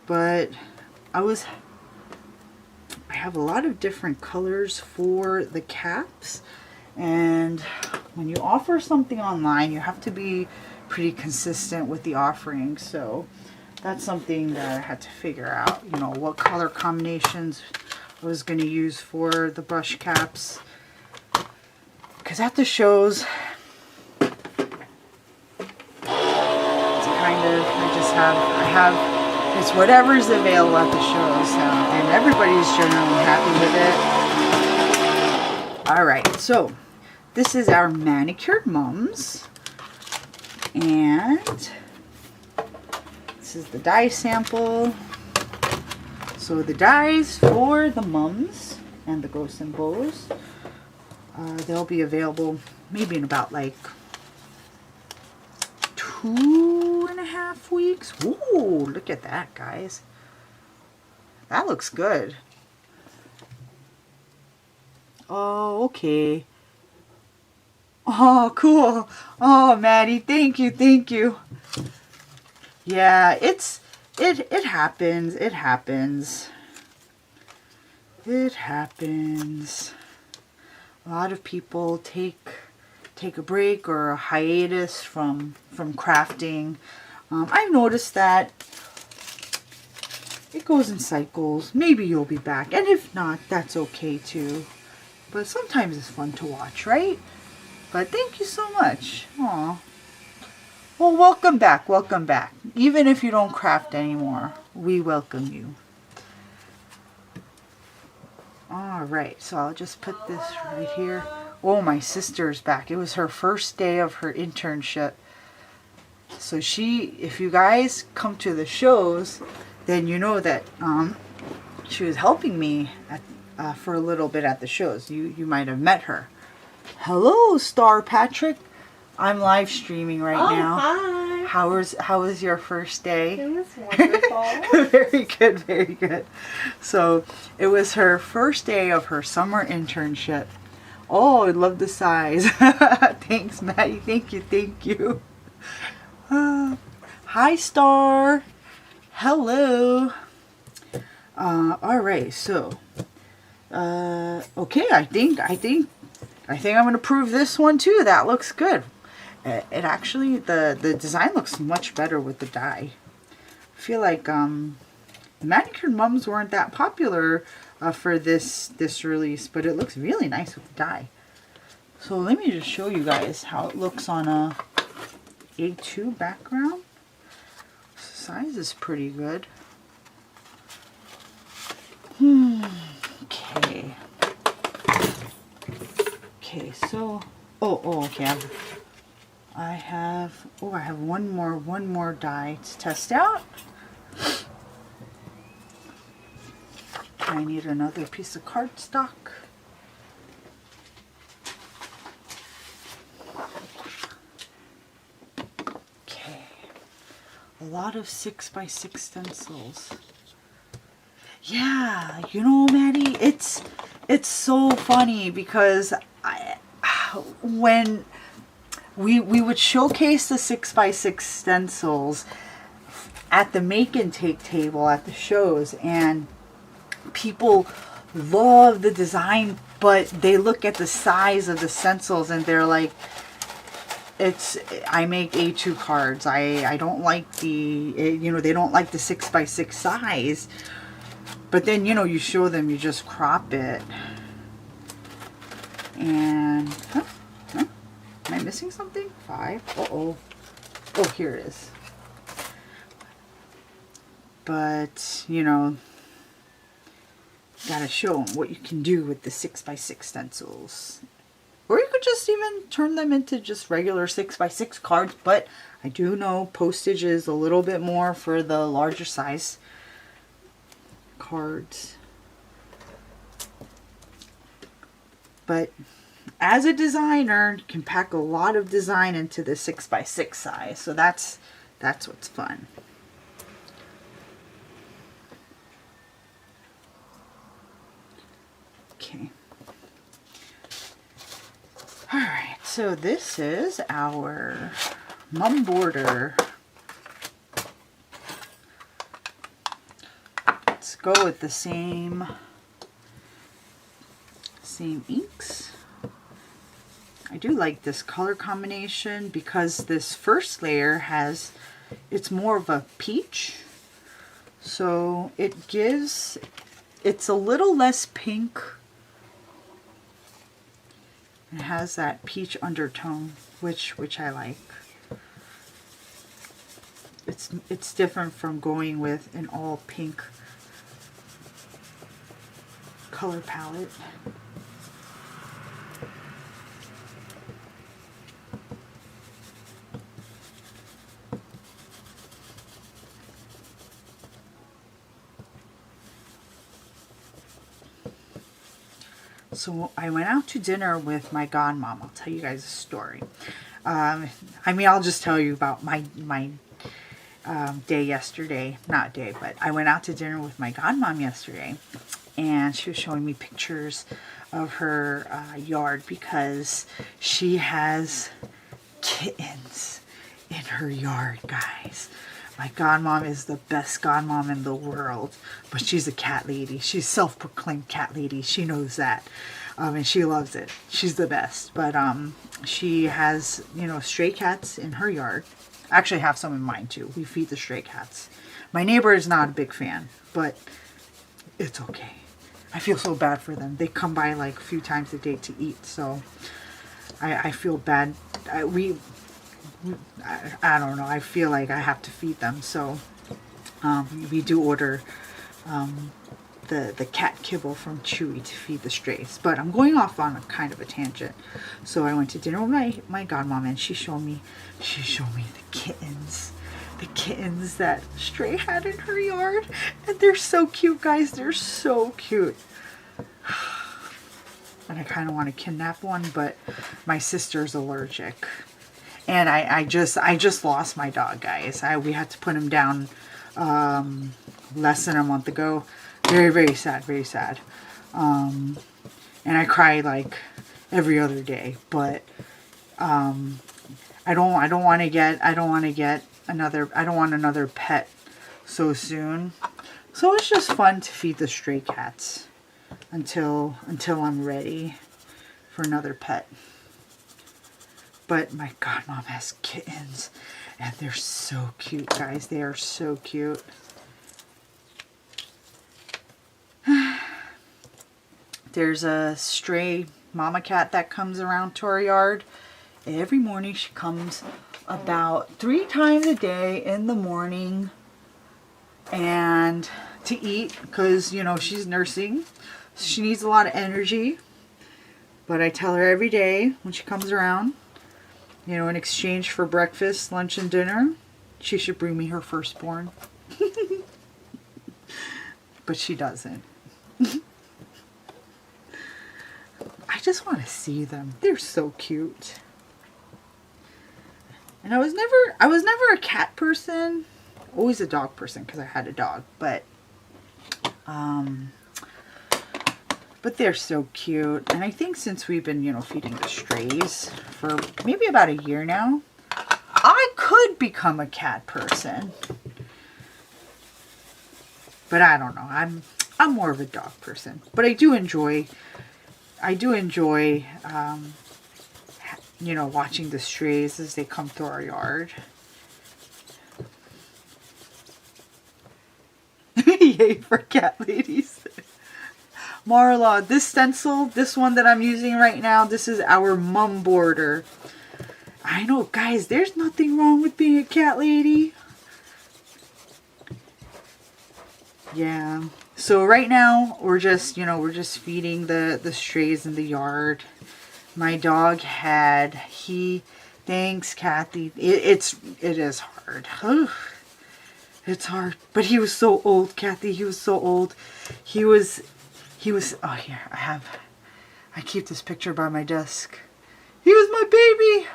But I have a lot of different colors for the caps, and when you offer something online, you have to be pretty consistent with the offering. So that's something that I had to figure out, you know, what color combinations I was going to use for the brush caps. Because at the shows, it's kind of, I have it's whatever's available at the shows, and everybody's generally happy with it. Alright, so this is our manicured mums, and this is the die sample. So the dies for the mums and the ghosts and bows, they'll be available maybe in about like 2.5 weeks. Ooh, look at that, guys. That looks good. Oh, okay. Oh, cool. Oh, Maddie, thank you, thank you. Yeah, it happens. It happens. It happens. A lot of people take a break or a hiatus from crafting. I've noticed that it goes in cycles. Maybe you'll be back, and if not, that's okay too. But sometimes it's fun to watch, right? But thank you so much. Aw. Well, welcome back. Welcome back. Even if you don't craft anymore, we welcome you. Alright, so I'll just put this right here. Oh, my sister's back. It was her first day of her internship. So if you guys come to the shows, then you know that she was helping me for a little bit at the shows. You might have met her. Hello, Star Patrick. I'm live streaming right now. Hi. How was your first day? It was wonderful. Very good, very good. So it was her first day of her summer internship. Oh, I love the size. Thanks, Maddie. Thank you, thank you. Hi, Star. Hello. All right. So, okay. I think I'm gonna prove this one too. That looks good. it actually, the design looks much better with the die. I feel like the Manicured Mums weren't that popular for this release, but it looks really nice with the die. So let me just show you guys how it looks on a A2 background. Size is pretty good. Okay. Okay, so okay. I have one more die to test out. I need another piece of cardstock. Okay. A lot of 6x6 stencils. Yeah, you know, Maddie, it's so funny because when we would showcase the 6x6 stencils at the make and take table at the shows, and people love the design, but they look at the size of the stencils and they're like, I make A2 cards. I don't like the, they don't like the 6x6 size. But then, you show them, you just crop it. And, am I missing something? 5. Uh-oh. Oh, here it is. But, gotta show them what you can do with the 6x6 stencils. Or you could just even turn them into just regular 6x6 cards. But I do know postage is a little bit more for the larger size cards. But as a designer, you can pack a lot of design into the 6x6 size. So that's what's fun. Okay. Alright, so this is our Mum border. Let's go with the same inks. I do like this color combination because this first layer it's more of a peach. So it's a little less pink. It has that peach undertone, which I like. It's different from going with an all pink color palette. So I went out to dinner with my godmom. I'll tell you guys a story. I'll just tell you about my day yesterday. Not day, but I went out to dinner with my godmom yesterday. And she was showing me pictures of her yard because she has kittens in her yard, guys. My godmom is the best godmom in the world, but she's a cat lady. She's self-proclaimed cat lady. She knows that, and she loves it. She's the best. But she has, stray cats in her yard. I actually have some in mine too. We feed the stray cats. My neighbor is not a big fan, but it's okay. I feel so bad for them. They come by like a few times a day to eat, so I feel bad. I don't know. I feel like I have to feed them, so we do order the cat kibble from Chewy to feed the strays. But I'm going off on a kind of a tangent. So I went to dinner with my godmom, and she showed me the kittens. The kittens that Stray had in her yard, and they're so cute, guys. They're so cute. And I kind of want to kidnap one, but my sister's allergic. And I just lost my dog, guys. We had to put him down less than a month ago. Very, very sad, very sad. And I cry like every other day. But I don't want another pet so soon. So it's just fun to feed the stray cats until I'm ready for another pet. But my godmom has kittens, and they're so cute, guys. They are so cute. There's a stray mama cat that comes around to our yard. Every morning she comes about 3 times a day in the morning and to eat, because, you know, she's nursing. She needs a lot of energy. But I tell her every day when she comes around, you know, in exchange for breakfast, lunch, and dinner, she should bring me her firstborn. But she doesn't. I just want to see them. They're so cute. And I was never a cat person. Always a dog person because I had a dog. But they're so cute. And I think since we've been, you know, feeding the strays for maybe about a year now, I could become a cat person. But I don't know. I'm more of a dog person. But I do enjoy you know, watching the strays as they come through our yard. Yay for cat ladies. Marla, this stencil, this one that I'm using right now, this is our mum border. I know, guys, there's nothing wrong with being a cat lady. Yeah. So right now, we're just feeding the strays in the yard. My dog thanks, Kathy. It is hard. It's hard. But he was so old, Kathy. He was so old. He was, oh, here, I keep this picture by my desk. He was my baby.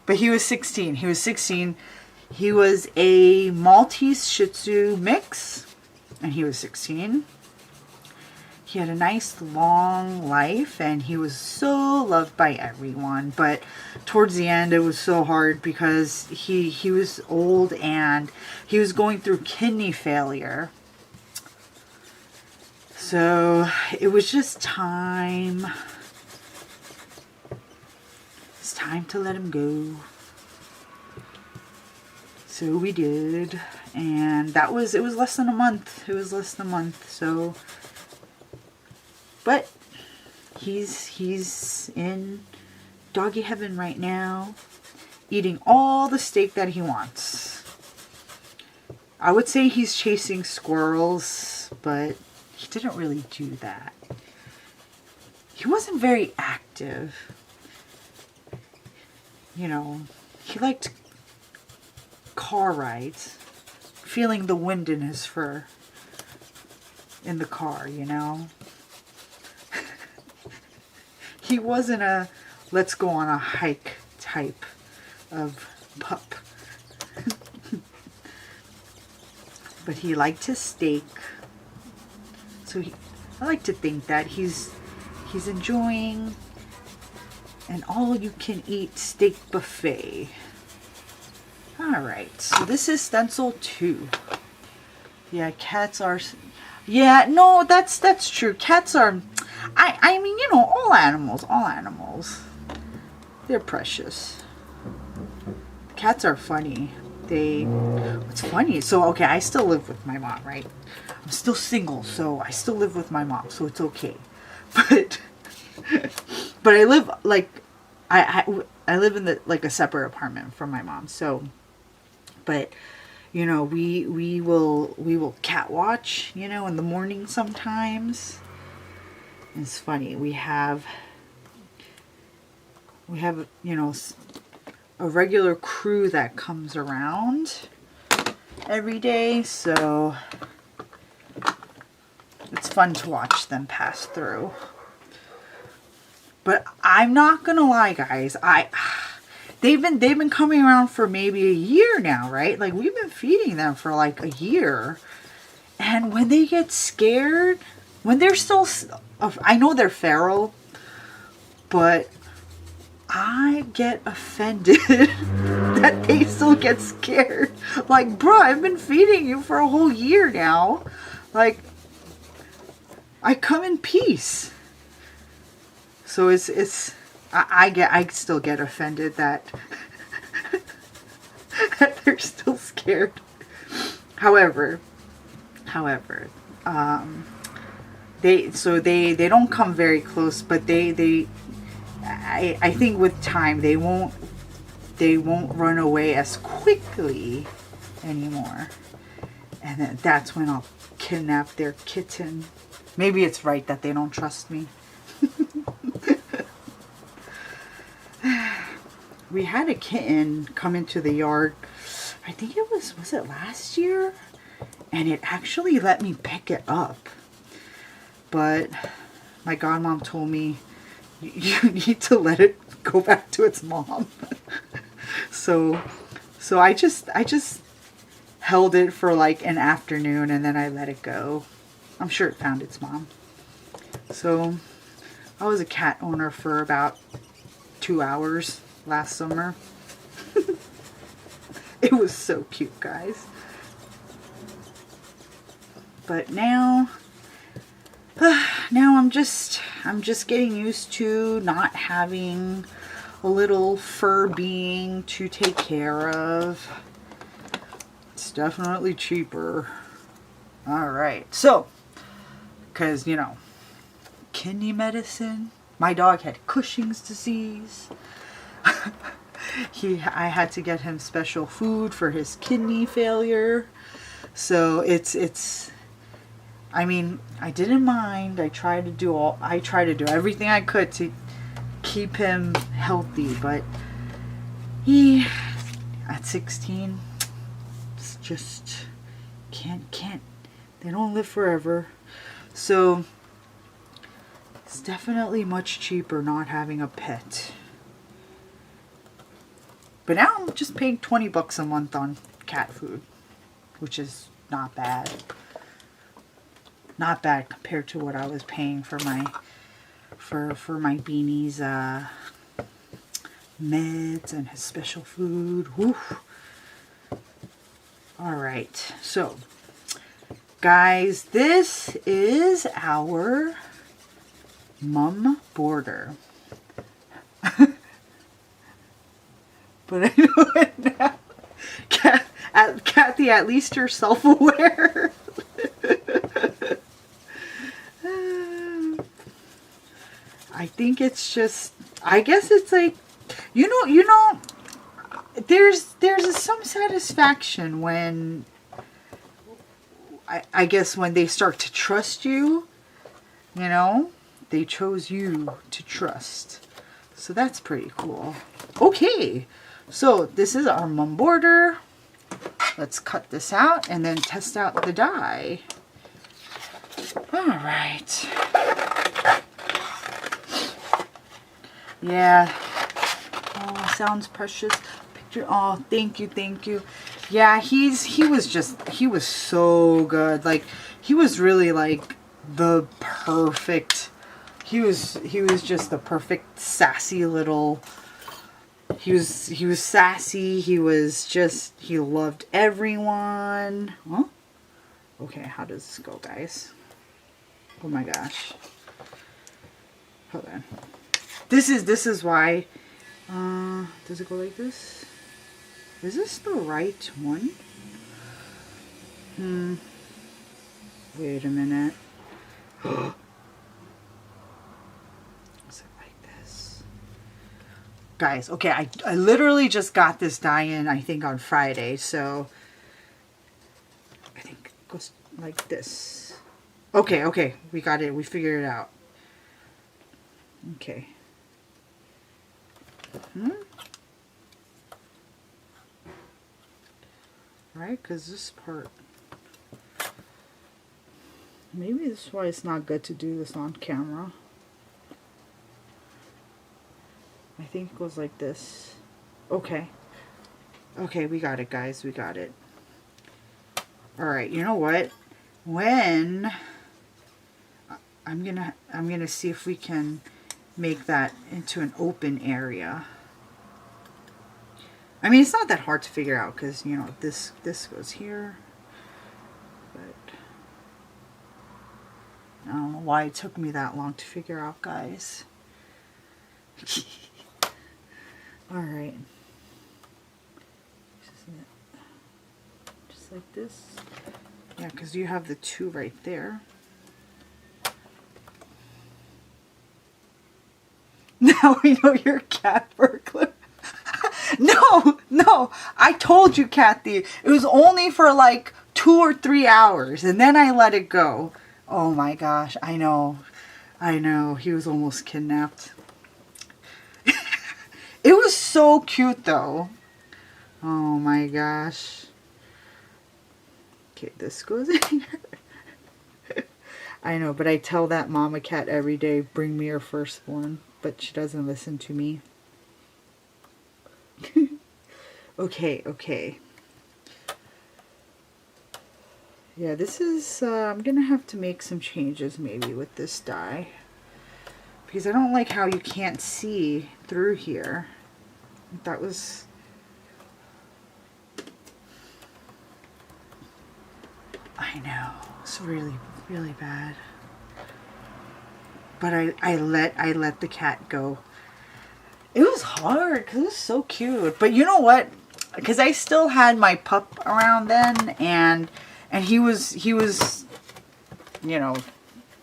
But he was 16. He was 16. He was a Maltese Shih Tzu mix. And he was 16. He had a nice long life and he was so loved by everyone. But towards the end it was so hard because he was old and he was going through kidney failure. So it was just time. It's time to let him go. So we did. And it was less than a month. It was less than a month. So, but he's in doggy heaven right now, eating all the steak that he wants. I would say he's chasing squirrels, but he didn't really do that. He wasn't very active. You know, he liked car rides. Feeling the wind in his fur in the car, you know. He wasn't a let's go on a hike type of pup. But he liked his steak. So I like to think that he's enjoying an all-you-can-eat steak buffet. Alright, so this is stencil 2. Yeah, cats are... Yeah, no, that's true. Cats are... I mean, you know, all animals. They're precious. Cats are funny. What's funny? So, okay, I still live with my mom, right? I'm still single, so I still live with my mom, so it's okay. But I live, like... I live in a separate apartment from my mom, so... But, you know, we will cat watch, you know, in the morning sometimes. It's funny. We have, you know, a regular crew that comes around every day. So it's fun to watch them pass through. But I'm not going to lie, guys. They've been coming around for maybe a year now, right? Like, we've been feeding them for like a year. And when they get scared, when they're still, I know they're feral, but I get offended that they still get scared. Like, bro, I've been feeding you for a whole year now. Like, I come in peace. So it's I still get offended that that they're still scared. However, they don't come very close, but I think with time they won't run away as quickly anymore. And then that's when I'll kidnap their kitten. Maybe it's right that they don't trust me. We had a kitten come into the yard. I think it was it last year? And it actually let me pick it up. But my godmom told me, you need to let it go back to its mom. So I just held it for like an afternoon and then I let it go. I'm sure it found its mom. So I was a cat owner for about 2 hours last summer. It was so cute, guys. But now I'm just getting used to not having a little fur being to take care of. It's definitely cheaper. All right, so because you know, kidney medicine. My dog had Cushing's disease. I had to get him special food for his kidney failure. So it's I mean, I didn't mind. I tried to do everything I could to keep him healthy, but he at 16 it's just can't they don't live forever. So it's definitely much cheaper not having a pet. But now I'm just paying 20 bucks a month on cat food, which is not bad. Not bad compared to what I was paying for my Beanie's meds and his special food. Woo. All right, so guys, this is our mum boarder. But I know it now. Kathy, at least you're self-aware. I think it's just, I guess it's like, you know, there's some satisfaction when, I guess when they start to trust you, you know, they chose you to trust. So that's pretty cool. Okay, so this is our mum boarder. Let's cut this out and then test out the dye. All right. Yeah. Oh, sounds precious. Picture. Oh, thank you. Yeah, he was so good. Like, he was really like the perfect. He was just the perfect sassy little. He was sassy. He loved everyone. Huh? Okay, how does this go, guys? Oh my gosh. Hold on. This is why. Does it go like this? Is this the right one? Wait a minute. Is it like this? Guys, okay, I literally just got this dye in, I think, on Friday, so I think it goes like this. Okay, we got it. We figured it out. Okay. Right, because this part, maybe this is why it's not good to do this on camera. I think it goes like this. Okay, we got it, guys. We got it. All right, you know what? When I'm gonna see if we can make that into an open area. I mean, it's not that hard to figure out because, you know, this goes here. But I don't know why it took me that long to figure out, guys. All right. Just like this. Yeah, because you have the 2 right there. Now we know you're a cat burglar. No, I told you, Kathy. It was only for like 2 or 3 hours, and then I let it go. Oh my gosh, I know. He was almost kidnapped. It was so cute, though. Oh my gosh. Okay, this goes in here. I know, but I tell that mama cat every day, bring me your firstborn. But she doesn't listen to me. Okay. Yeah, this is, I'm going to have to make some changes maybe with this dye. Because I don't like how you can't see through here. That was... I know, it's really, really bad. But I let the cat go. It was hard because it was so cute. But you know what? Because I still had my pup around then, and he was, you know,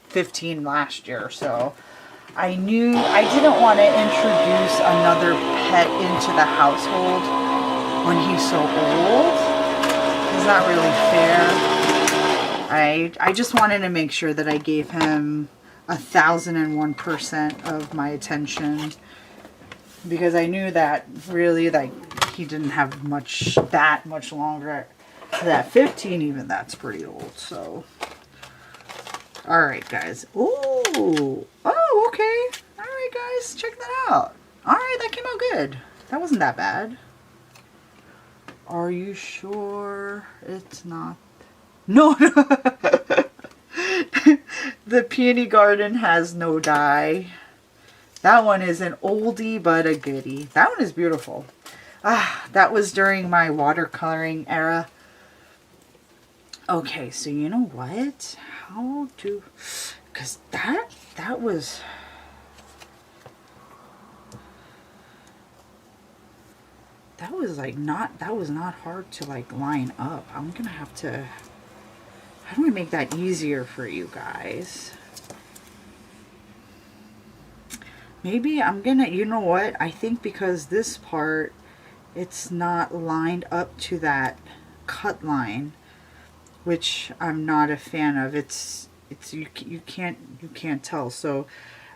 15 last year. So I knew I didn't want to introduce another pet into the household when he's so old. It's not really fair. I just wanted to make sure that I gave him 1,001% of my attention, because I knew that really, like, he didn't have that much longer. That 15 even, that's pretty old. So all right, guys. Ooh, oh, okay. All right, guys, check that out. All right, that came out good. That wasn't that bad. Are you sure it's not? No. The Peony Garden has no dye. That one is an oldie but a goodie. That one is beautiful. Ah, that was during my watercoloring era. Okay, so you know what? How to... Because that was... That was like not... That was not hard to like line up. I'm going to have to... How do I make that easier for you guys? Maybe I'm gonna, you know what? I think because this part, it's not lined up to that cut line, which I'm not a fan of. You can't tell. So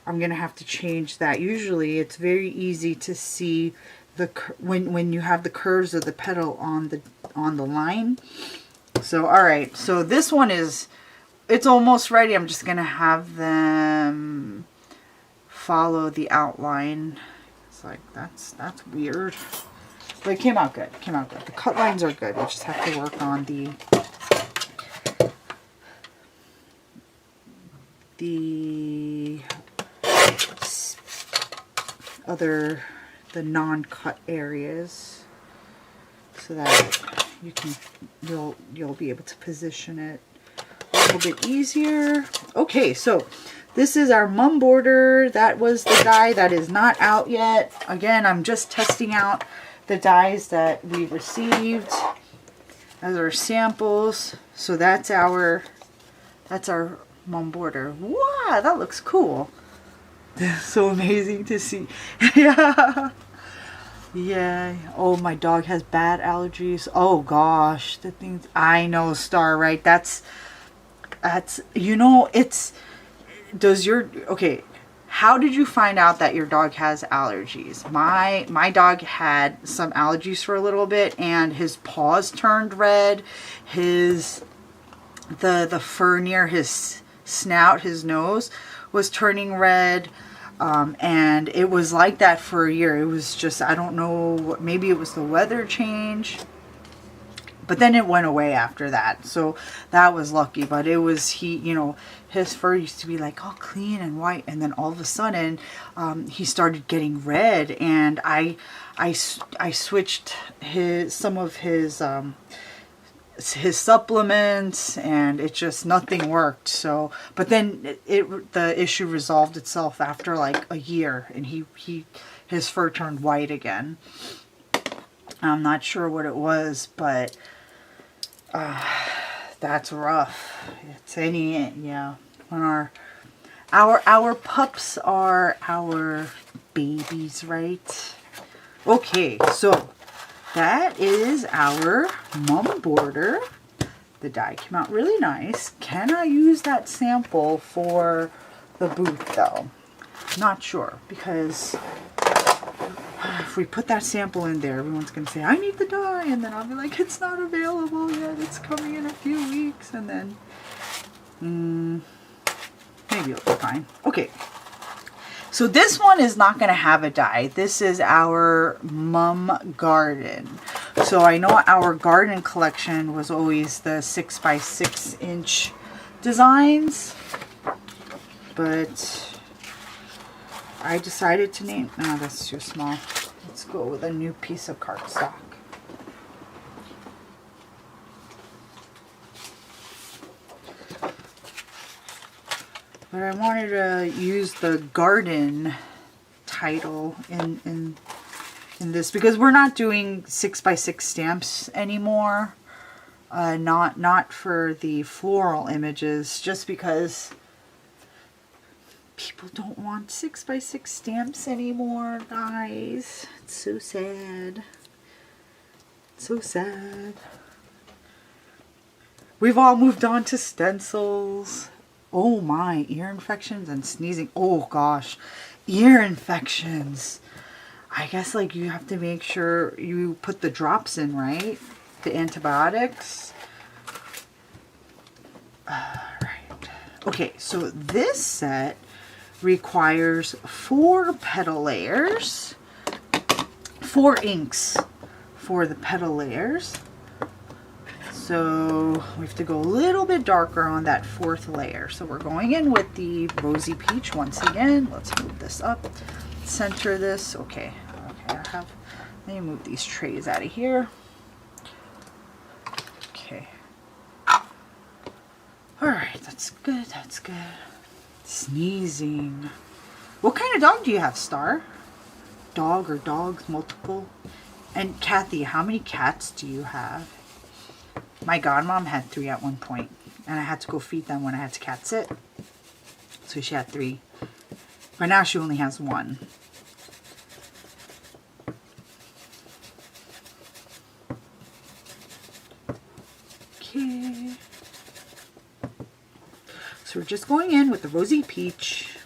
I'm gonna have to change that. Usually it's very easy to see when you have the curves of the petal on the line. So, all right. So this one it's almost ready. I'm just going to have them follow the outline. It's like, that's weird. But it came out good. The cut lines are good. We just have to work on the non-cut areas, so that you'll be able to position it a little bit easier. Okay, so this is our mum border. That was the dye that is not out yet. Again, I'm just testing out the dyes that we received as our samples. So that's our mum border. Wow, that looks cool. So amazing to see. Yeah. Oh, my dog has bad allergies. Oh gosh, the things I know, Star, right? That's you know, okay, how did you find out that your dog has allergies? My dog had some allergies for a little bit, and his paws turned red. The fur near his snout, his nose, was turning red. And it was like that for a year. It was just, I don't know, maybe it was the weather change, but then it went away after that. So that was lucky. But it was, his fur used to be like all clean and white, and then all of a sudden he started getting red, and I switched some of his his supplements, and it just, nothing worked. So, but then the issue resolved itself after like a year, and his fur turned white again. I'm not sure what it was, but that's rough. It's yeah. When our pups are our babies, right? Okay, so that is our mum border. The dye came out really nice. Can I use that sample for the booth though? Not sure, because if we put that sample in there, everyone's going to say, I need the dye. And then I'll be like, it's not available yet. It's coming in a few weeks. And then, maybe it'll be fine. Okay. So this one is not going to have a dye. This is our Mum Garden. So I know our garden collection was always the 6x6 inch designs. But I decided to name, no, that's too small. Let's go with a new piece of cardstock. But I wanted to use the garden title in this because we're not doing 6x6 stamps anymore. Not for the floral images, just because people don't want 6x6 stamps anymore, guys. It's so sad. So sad. We've all moved on to stencils. Oh my, ear infections and sneezing. Oh gosh, ear infections. I guess like you have to make sure you put the drops in, right? The antibiotics. Alright. Okay, so this set requires 4 petal layers, 4 inks for the petal layers. So we have to go a little bit darker on that 4th layer. So we're going in with the Rosy Peach once again. Let's move this up, center this. Okay, let me move these trays out of here. Okay. All right, that's good, that's good. Sneezing. What kind of dog do you have, Star? Dog or dogs, multiple? And Kathy, how many cats do you have? My godmom had 3 at one point, and I had to go feed them when I had to cat sit. So she had 3. But now she only has 1. Okay. So we're just going in with the Rosy Peach,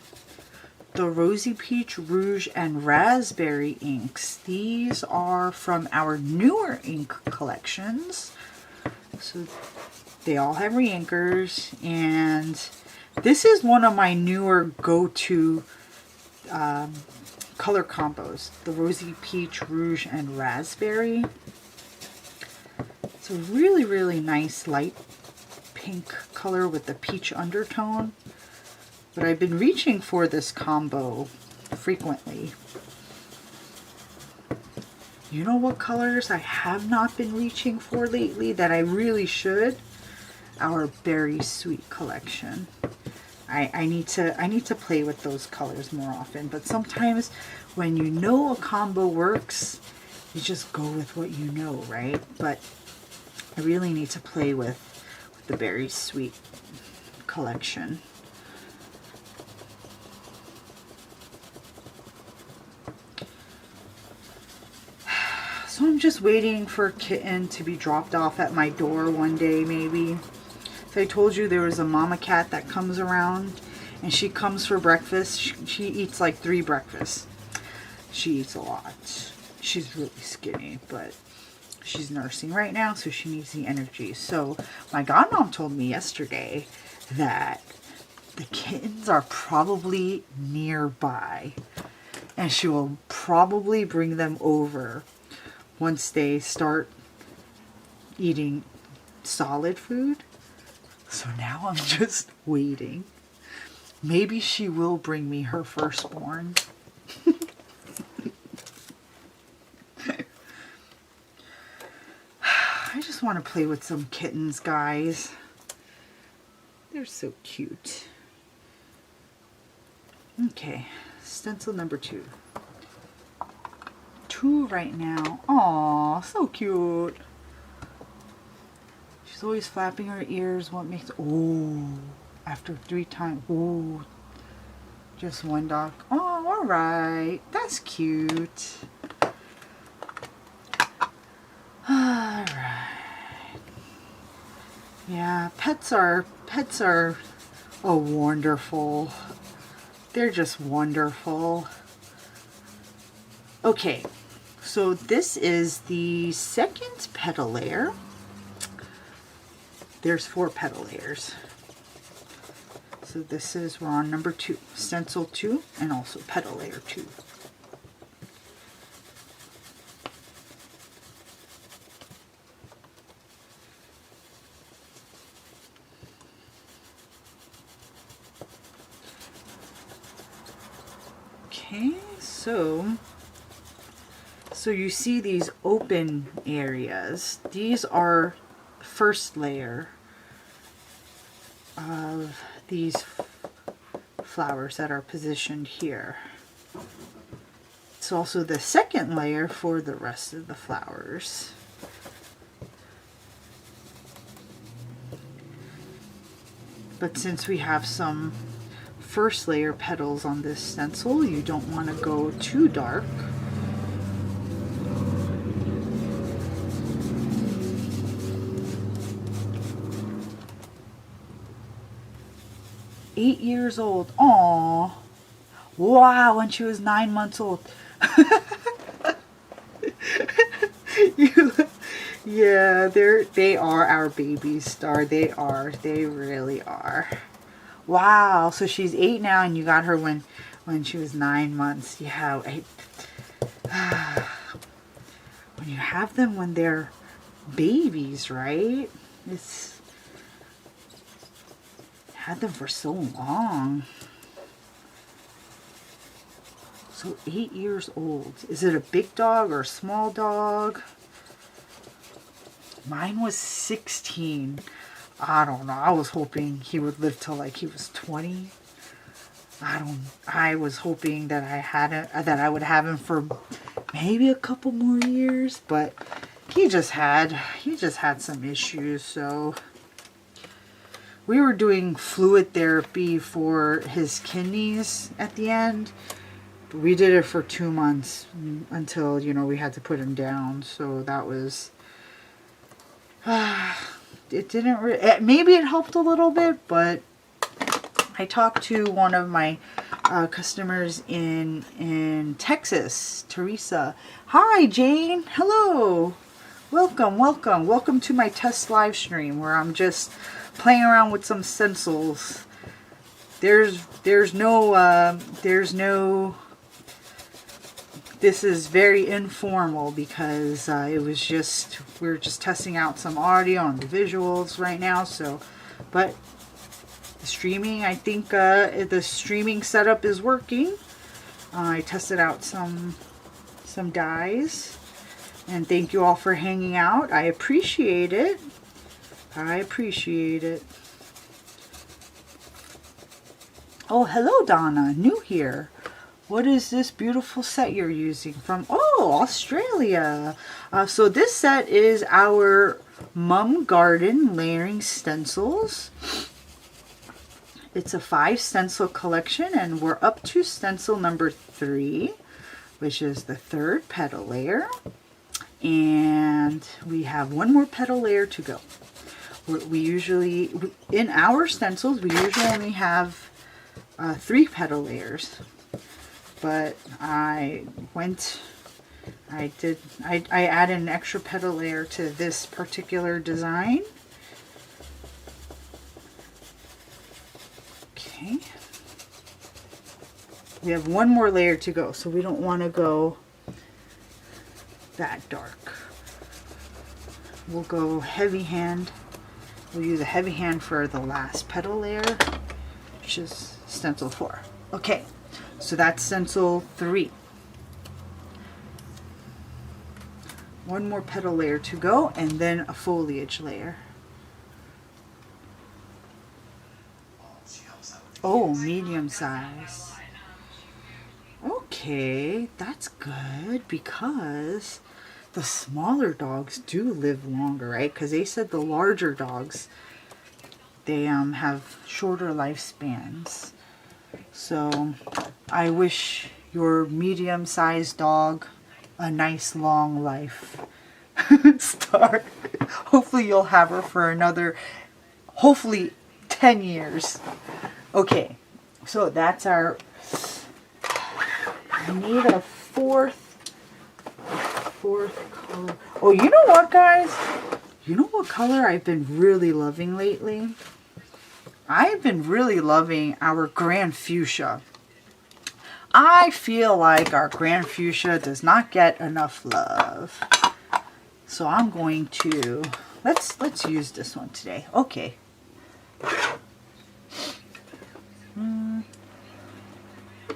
the Rosy Peach, Rouge, and Raspberry inks. These are from our newer ink collections. So they all have re-inkers, and this is one of my newer go-to color combos, the Rosy Peach, Rouge, and Raspberry. It's a really, really nice light pink color with the peach undertone, but I've been reaching for this combo frequently. You know what colors I have not been reaching for lately that I really should? Our Berry Sweet collection. I need to play with those colors more often, but sometimes when you know a combo works, you just go with what you know, right? But I really need to play with the Berry Sweet collection. So I'm just waiting for Kitten to be dropped off at my door one day, maybe. So I told you there was a mama cat that comes around, and she comes for breakfast. She eats like 3 breakfasts. She eats a lot. She's really skinny, but she's nursing right now, so she needs the energy. So my godmom told me yesterday that the kittens are probably nearby, and she will probably bring them over once they start eating solid food. So now I'm just waiting. Maybe she will bring me her firstborn. I just just want to play with some kittens, guys. They're so cute. Okay, stencil number 2. 2 right now. Aw, so cute. She's always flapping her ears. What makes... Oh, after 3 times. Oh, just one dog. Oh, all right. That's cute. All right. Yeah, pets are oh, wonderful. They're just wonderful. Okay, so this is the second petal layer. There's 4 petal layers. So this is, we're on number 2, stencil 2, and also petal layer 2. Okay, so you see these open areas. These are first layer of these flowers that are positioned here. It's also the second layer for the rest of the flowers. But since we have some first layer petals on this stencil, you don't want to go too dark. Eight years old. Aww. Wow, when she was 9 months old. Yeah, they are our baby star. They are. They really are. Wow, so she's 8 now, and you got her when she was 9 months. Yeah, when you have them when they're babies, right? It's had them for so long. So 8 years old. Is it a big dog or a small dog? Mine was 16. I don't know. I was hoping he would live till like he was 20. I was hoping that I would have him for maybe a couple more years, but he just had some issues, so we were doing fluid therapy for his kidneys at the end. We did it for 2 months until, we had to put him down. So that was, it didn't, maybe it helped a little bit, but I talked to one of my customers in Texas, Teresa. Hi, Jane. Hello. Welcome to my test live stream where I'm just playing around with some stencils. There's no this is very informal because we were just testing out some audio and the visuals right now. So, but the streaming, I think the streaming setup is working. I tested out some dies, and thank you all for hanging out. I appreciate it. Oh, hello, Donna. New here. What is this beautiful set you're using from? Oh, Australia. So this set is our Mum Garden layering stencils. It's a 5 stencil collection, and we're up to stencil number 3, which is the 3rd petal layer. And we have 1 more petal layer to go. We usually, in our stencils, we usually only have 3 petal layers. But I added an extra petal layer to this particular design. Okay. We have 1 more layer to go, so we don't want to go that dark. We'll go heavy hand. We'll use a heavy hand for the last petal layer, which is stencil 4. Okay. So that's stencil 3. One more petal layer to go, and then a foliage layer. Oh, medium size. Okay, that's good because the smaller dogs do live longer, right? Because they said the larger dogs, they have shorter lifespans. So I wish your medium-sized dog a nice long life. Star. Hopefully you'll have her for another, hopefully 10 years. Okay, so that's our, I need a fourth color. Oh, you know what, guys? You know what color I've been really loving lately? I've been really loving our Grand Fuchsia. I feel like our Grand Fuchsia does not get enough love. So I'm going to, let's use this one today. Okay.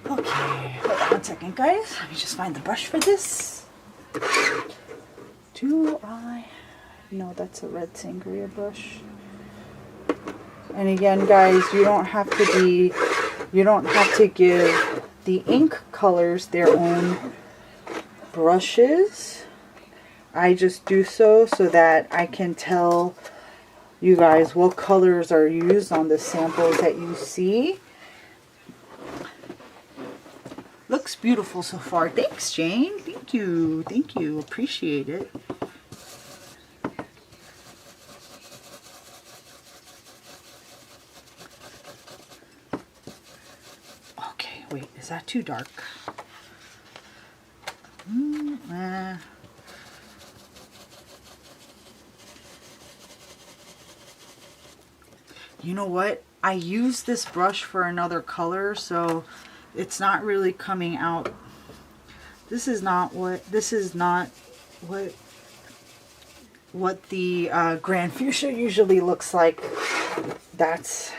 Okay, hold on one second, guys. Let me just find the brush for this. No, that's a red sangria brush. And again, guys, you don't have to give the ink colors their own brushes. I just do so that I can tell you guys what colors are used on the samples that you see. Looks beautiful so far. Thanks, Jane. Thank you. Thank you. Appreciate it. Okay, wait. Is that too dark? You know what? I used this brush for another color, so it's not really coming out. This is not what the Grand Fuchsia usually looks like. That's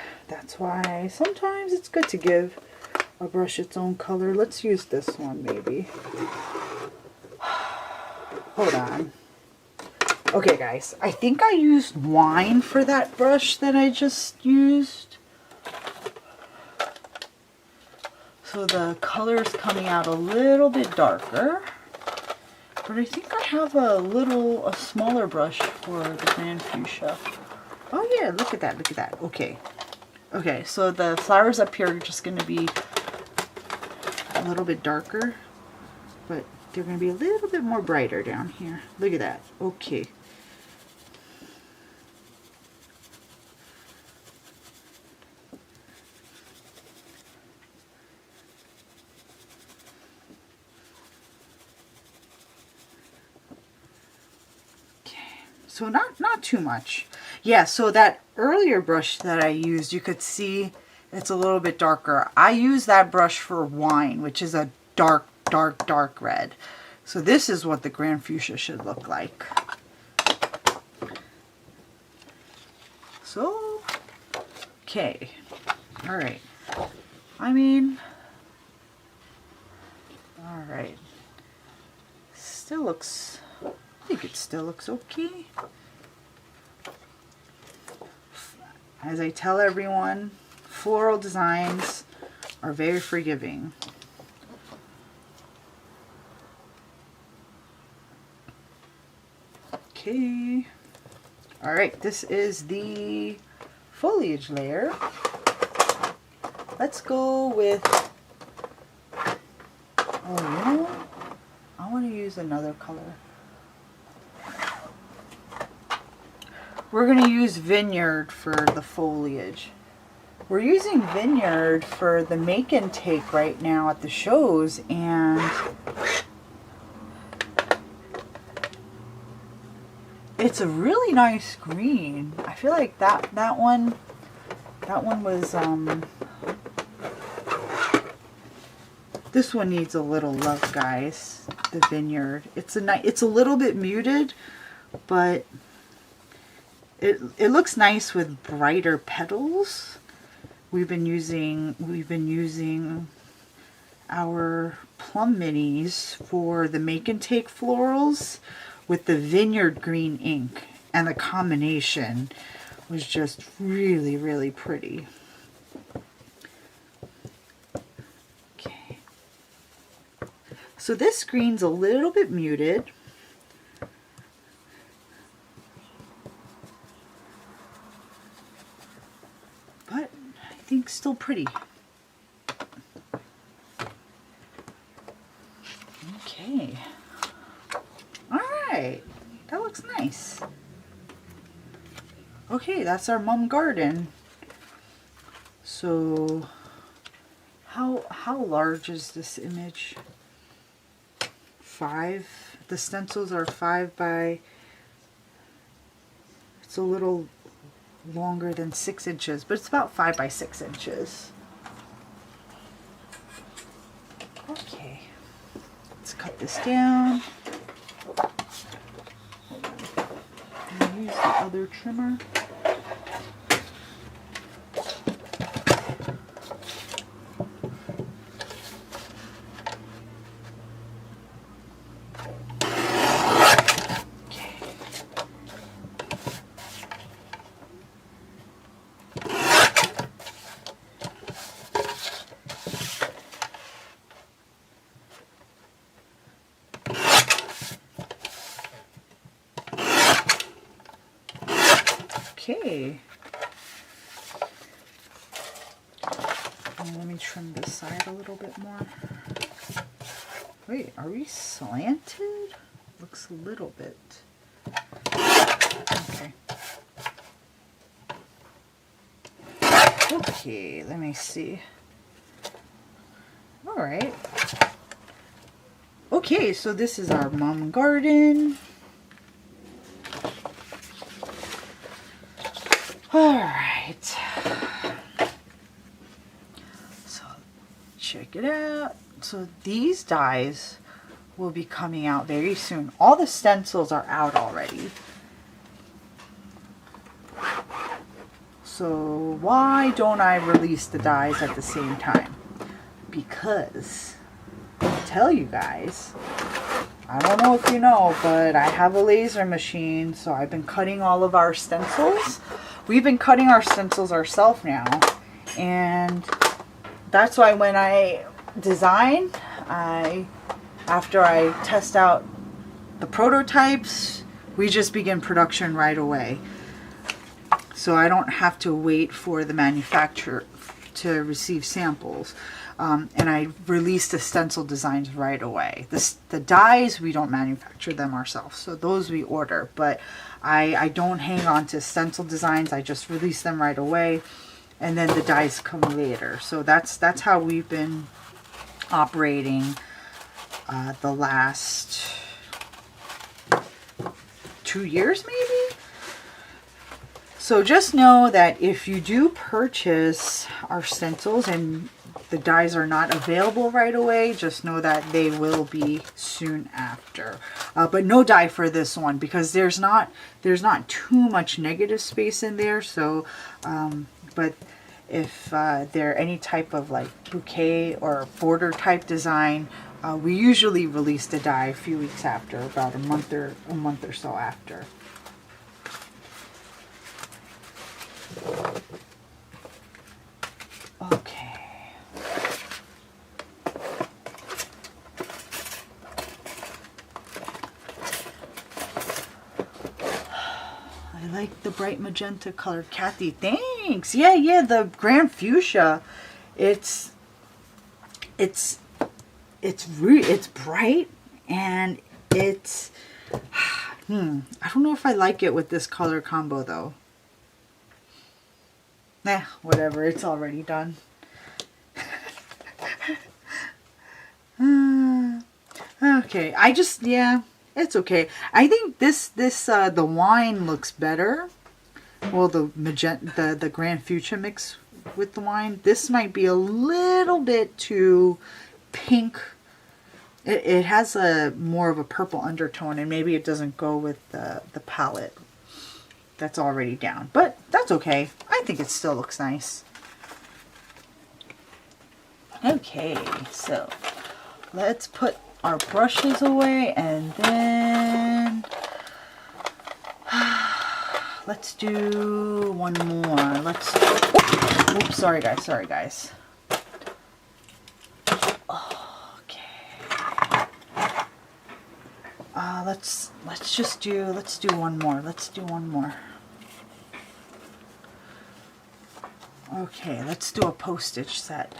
why sometimes it's good to give a brush its own color. Let's use this one maybe. Hold on. Okay, guys, I think I used wine for that brush that I just used. So the color is coming out a little bit darker. But I think I have a smaller brush for the Grand Fuchsia. Oh yeah, look at that, look at that. Okay. Okay, so the flowers up here are just going to be a little bit darker. But they're going to be a little bit more brighter down here. Look at that. Okay. So not too much. Yeah, so that earlier brush that I used, you could see it's a little bit darker. I use that brush for wine, which is a dark, dark, dark red. So this is what the Grand Fuchsia should look like. So, okay. All right. I mean, all right. Still looks... I think it still looks okay. As I tell everyone, floral designs are very forgiving. Okay. Alright, this is the foliage layer. Let's go with... Oh, you know what? I want to use another color. We're going to use Vineyard for the foliage. We're using Vineyard for the make and take right now at the shows, and it's a really nice green. I feel like that one was this one needs a little love, guys. The Vineyard. It's a little bit muted, but it looks nice with brighter petals. We've been using our Plum Minis for the make and take florals, with the Vineyard Green ink, and the combination was just really, really pretty. Okay. So this green's a little bit muted. But I think still pretty. Okay. All right. That looks nice. Okay, that's our mum garden. So how large is this image? 5. The stencils are 5 by, it's a little longer than 6 inches, but it's about 5 by 6 inches. Okay, let's cut this down. And use the other trimmer. Okay. Let me trim this side a little bit more. Wait, are we slanted? Looks a little bit. Okay. Okay, let me see. All right. Okay, so this is our mum garden. All right. So check it out. So these dies will be coming out very soon. All the stencils are out already. So why don't I release the dies at the same time? Because I'll tell you guys, I don't know if you know, but I have a laser machine, so I've been cutting all of our stencils. We've been cutting our stencils ourselves now, and that's why when I design, after I test out the prototypes, we just begin production right away. So I don't have to wait for the manufacturer to receive samples. And I release the stencil designs right away. The dies, we don't manufacture them ourselves, so those we order. But I don't hang on to stencil designs. I just release them right away, and then the dies come later. So that's how we've been operating the last 2 years, maybe. So just know that if you do purchase our stencils and the dies are not available right away, just know that they will be soon after. But no die for this one, because there's not too much negative space in there. So, but if they're any type of like bouquet or border type design, we usually release the die a few weeks after, about a month or so after. Okay. I like the bright magenta color, Kathy. Thanks. Yeah, the Grand Fuchsia. It's bright, and it's I don't know if I like it with this color combo though. Nah, whatever, it's already done. Okay, it's okay. I think the wine looks better. Well, the magenta, the Grand Fuchsia mix with the wine. This might be a little bit too pink. It has a more of a purple undertone, and maybe it doesn't go with the palette that's already down. But that's okay. I think it still looks nice. Okay, so let's put our brushes away, and then let's do one more. Let's, oops, sorry guys. Okay. Let's do one more. Okay, let's do a postage set.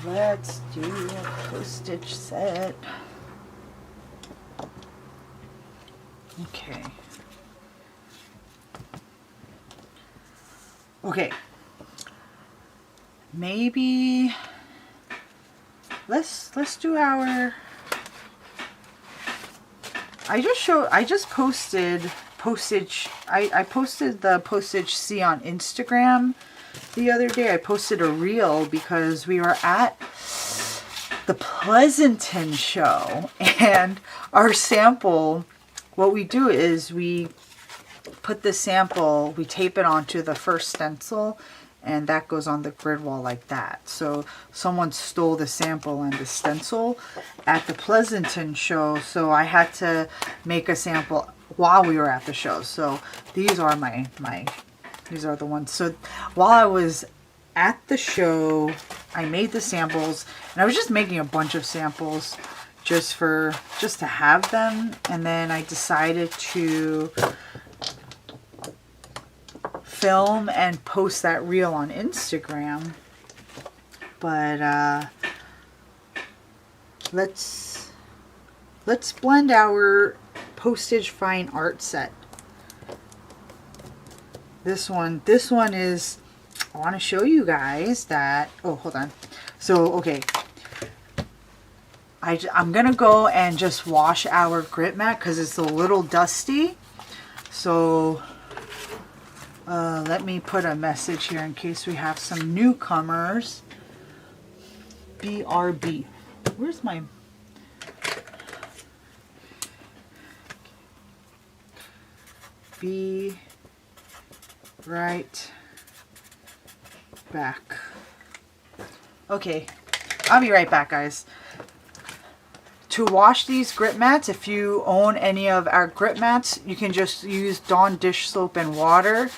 Let's do a postage set. Okay. Okay. Maybe let's do our, I just posted postage. I posted the postage C on Instagram the other day. I posted a reel because we were at the Pleasanton show, and our sample, what we do is we put the sample, we tape it onto the first stencil, and that goes on the grid wall like that. So someone stole the sample and the stencil at the Pleasanton show, so I had to make a sample while we were at the show. So these are these are the ones. So while I was at the show, I made the samples, and I was just making a bunch of samples just to have them, and then I decided to film and post that reel on Instagram. But let's blend our postage fine art set. This one is, I want to show you guys that, oh, hold on. So, okay. I'm going to go and just wash our grit mat because it's a little dusty. So, let me put a message here in case we have some newcomers. BRB. Where's my... Be right back. Okay, I'll be right back, guys. To wash these grit mats, if you own any of our grit mats, you can just use Dawn dish soap and water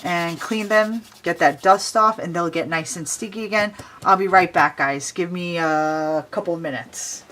and clean them, get that dust off, and they'll get nice and sticky again. I'll be right back, guys. Give me a couple of minutes.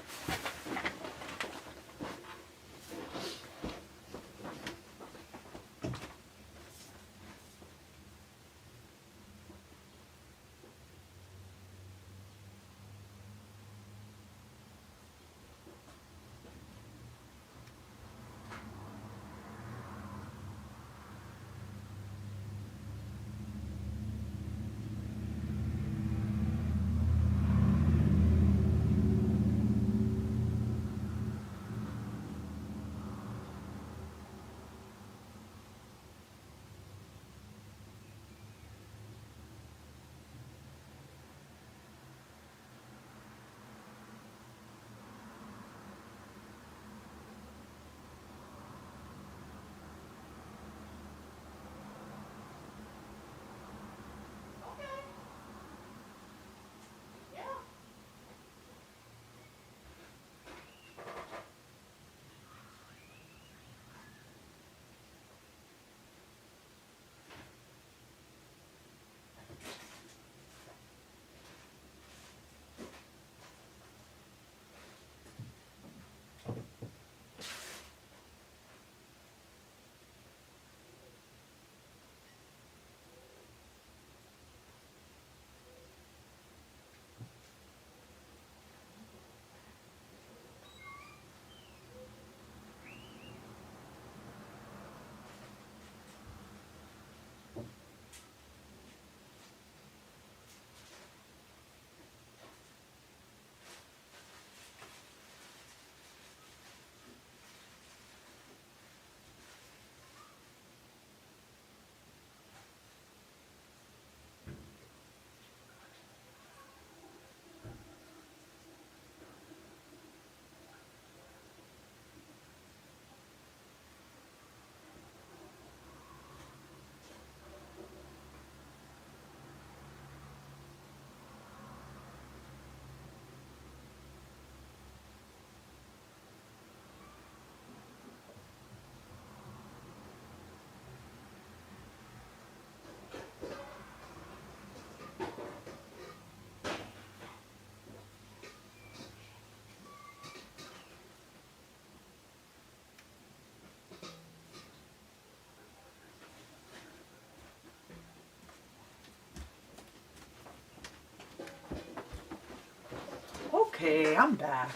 Okay, I'm back.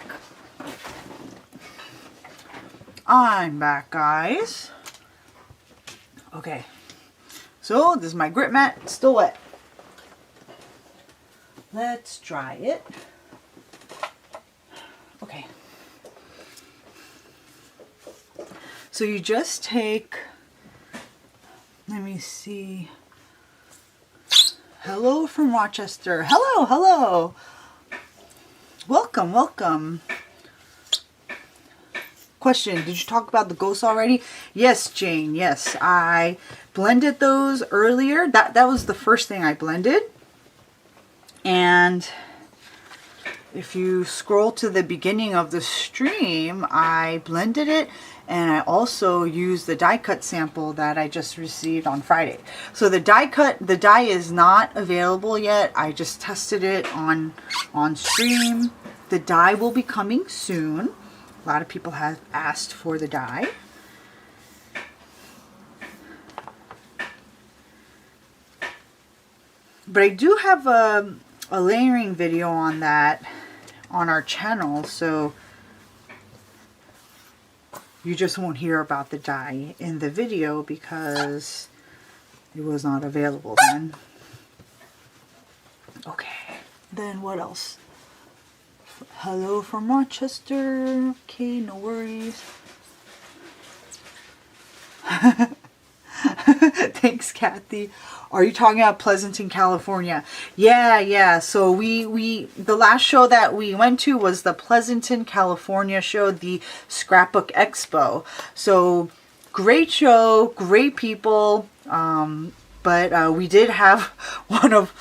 I'm back, guys. Okay. So, this is my grip mat. It's still wet. Let's dry it. Okay. So you just take, let me see. Hello from Rochester. Hello, hello. Welcome, welcome. Question, did you talk about the ghosts already? Yes, Jane, yes. I blended those earlier. That was the first thing I blended. And if you scroll to the beginning of the stream, I blended it, and I also used the die cut sample that I just received on Friday. So the die is not available yet. I just tested it on stream. The die will be coming soon. A lot of people have asked for the die. But I do have a layering video on that on our channel, so you just won't hear about the die in the video because it was not available then. Okay, then what else? Hello from Rochester. Okay, no worries. Thanks, Kathy. Are you talking about Pleasanton, California? Yeah. So the last show that we went to was the Pleasanton, California show, the Scrapbook Expo. So great show, great people. But we did have one of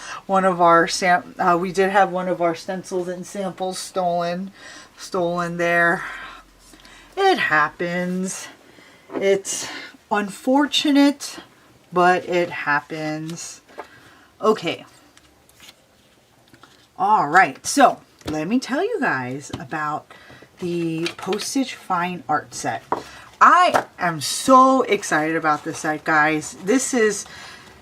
our stencils and samples stolen there. It happens. It's unfortunate, but it happens. Okay. All right. So let me tell you guys about the Postage Fine Art set. I am so excited about this set, guys. This is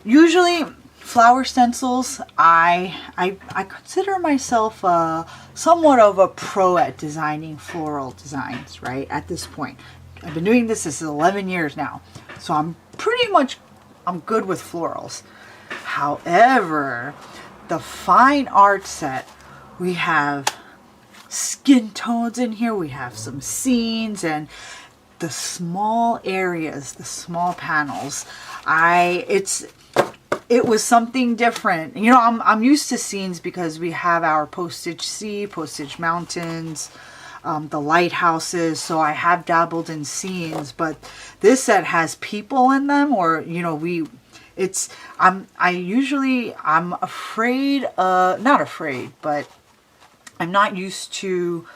usually flower stencils. I consider myself somewhat of a pro at designing floral designs, right? At this point, I've been doing this 11 years now, so I'm good with florals. However, the fine art set, we have skin tones in here, we have some scenes, and the small areas, the small panels. It was something different. You know, I'm used to scenes because we have our Postage Sea, Postage Mountains, the lighthouses, so I have dabbled in scenes, but this set has people in them, or you know, I'm afraid, not afraid, but I'm not used to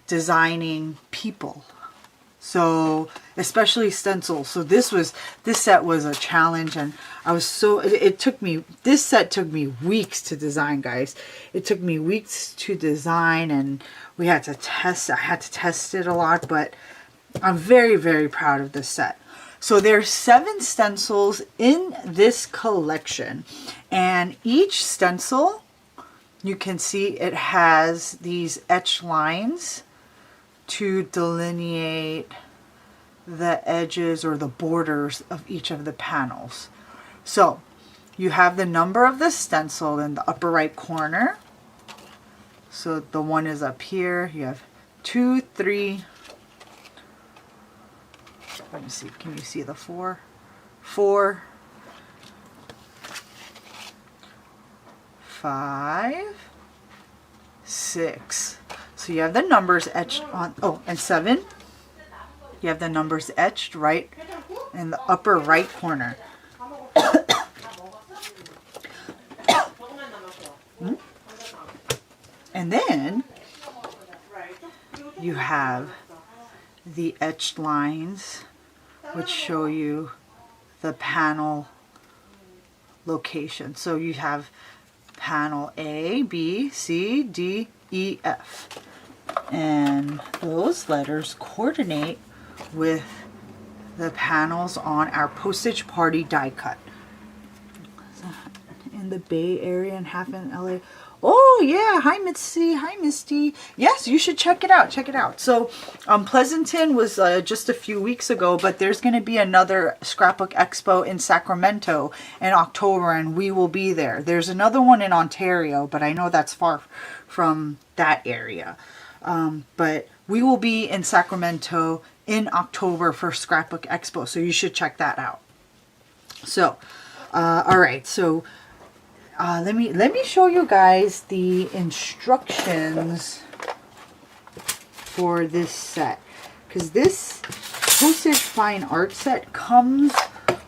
designing people. So, especially stencils. So this set was a challenge, and I was this set took me weeks to design, guys. It took me weeks to design, and I had to test it a lot, but I'm very, very proud of this set. So there's 7 stencils in this collection, and each stencil, you can see it has these etched lines to delineate the edges or the borders of each of the panels. So you have the number of the stencil in the upper right corner. So the one is up here. You have 2, 3. Let me see. Can you see the 4? 4, 5, 6. So you have the numbers etched on, and 7. You have the numbers etched right in the upper right corner. And then you have the etched lines, which show you the panel location. So you have panel A, B, C, D, E, F. And those letters coordinate with the panels on our Postage Party die cut. In the Bay Area and half in LA. Oh yeah, hi Misty, hi Misty. Yes, you should check it out. Check it out. So, Pleasanton was just a few weeks ago, but there's going to be another Scrapbook Expo in Sacramento in October, and we will be there. There's another one in Ontario, but I know that's far from that area. But we will be in Sacramento in October for Scrapbook Expo, so you should check that out. So, all right, so. Let me show you guys the instructions for this set, because this Postage Fine Art set comes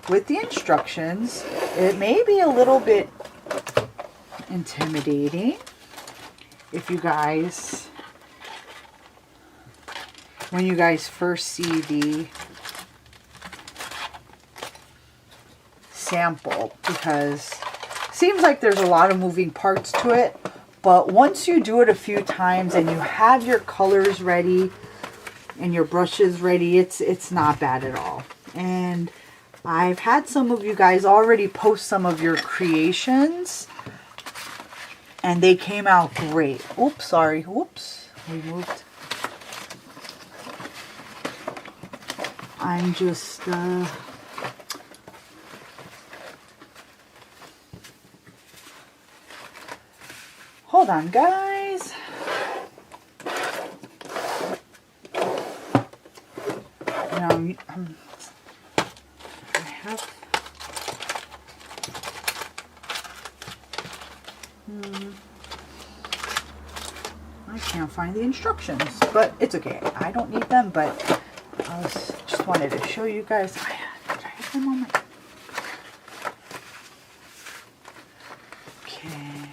with the instructions. It may be a little bit intimidating if you guys, when you guys first see the sample, because seems like there's a lot of moving parts to it, but once you do it a few times and you have your colors ready and your brushes ready, it's not bad at all. And I've had some of you guys already post some of your creations and they came out great. Oops, sorry. Whoops, we moved. I'm just hold on, guys. Now, I have... I can't find the instructions, but it's okay. I don't need them, but I just wanted to show you guys. I have them on my... Okay.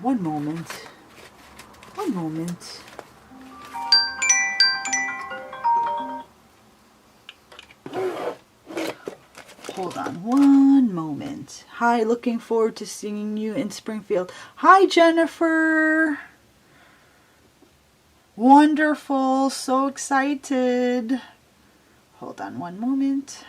One moment. One moment. Hold on one moment. Hi, looking forward to seeing you in Springfield. Hi, Jennifer. Wonderful. So excited. Hold on one moment.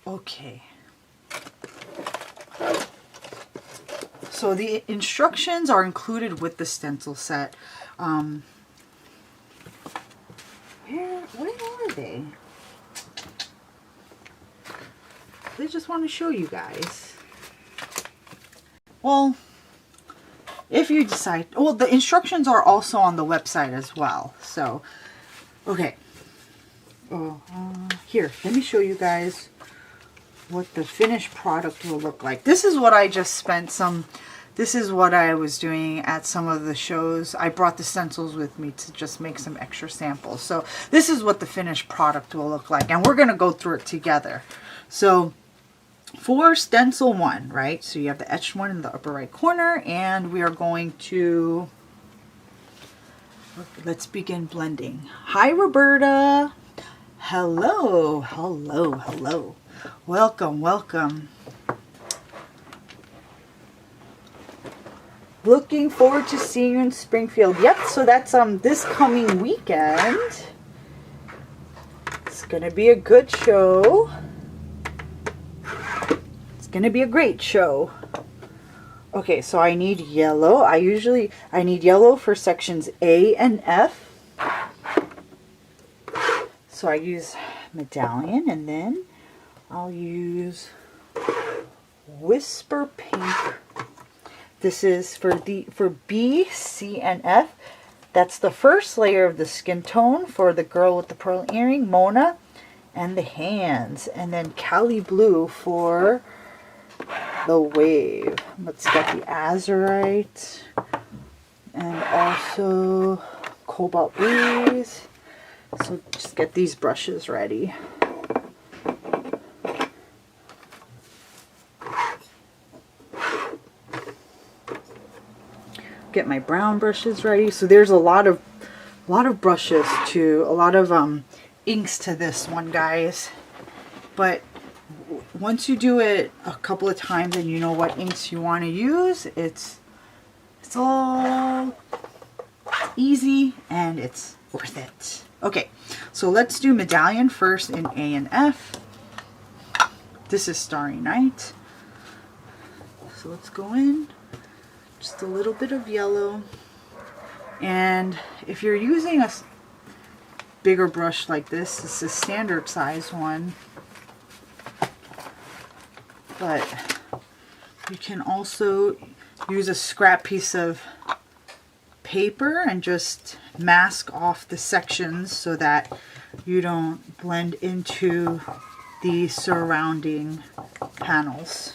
Okay. So the instructions are included with the stencil set. Where are they? I just want to show you guys. Well, if you decide, well, the instructions are also on the website as well. So, okay. Oh, here, let me show you guys what the finished product will look like. This is what I just spent some, this is what I was doing at some of the shows. I brought the stencils with me to just make some extra samples. So this is what the finished product will look like. And we're going to go through it together. So for stencil 1, right? So you have the etched one in the upper right corner, and we are going to, let's begin blending. Hi, Roberta. Hello, hello, hello. Welcome, welcome. Looking forward to seeing you in Springfield. Yep, so that's this coming weekend. It's gonna be a good show. It's gonna be a great show. Okay, so I need yellow. I need yellow for sections A and F. So I use Medallion, and then I'll use Whisper Pink. This is for B, C, and F. That's the first layer of the skin tone for the girl with the pearl earring, Mona, and the hands. And then Cali Blue for the wave. Let's get the Azurite. And also Cobalt Breeze. So just get these brushes ready. Get my brown brushes ready. So there's a lot of brushes to, a lot of inks to this one, guys. But once you do it a couple of times and you know what inks you want to use, it's all easy and it's worth it. Okay, so let's do Medallion first in A and F. This is Starry Night. So let's go in, just a little bit of yellow. And if you're using a bigger brush like this is a standard size one, but you can also use a scrap piece of paper and just mask off the sections so that you don't blend into the surrounding panels.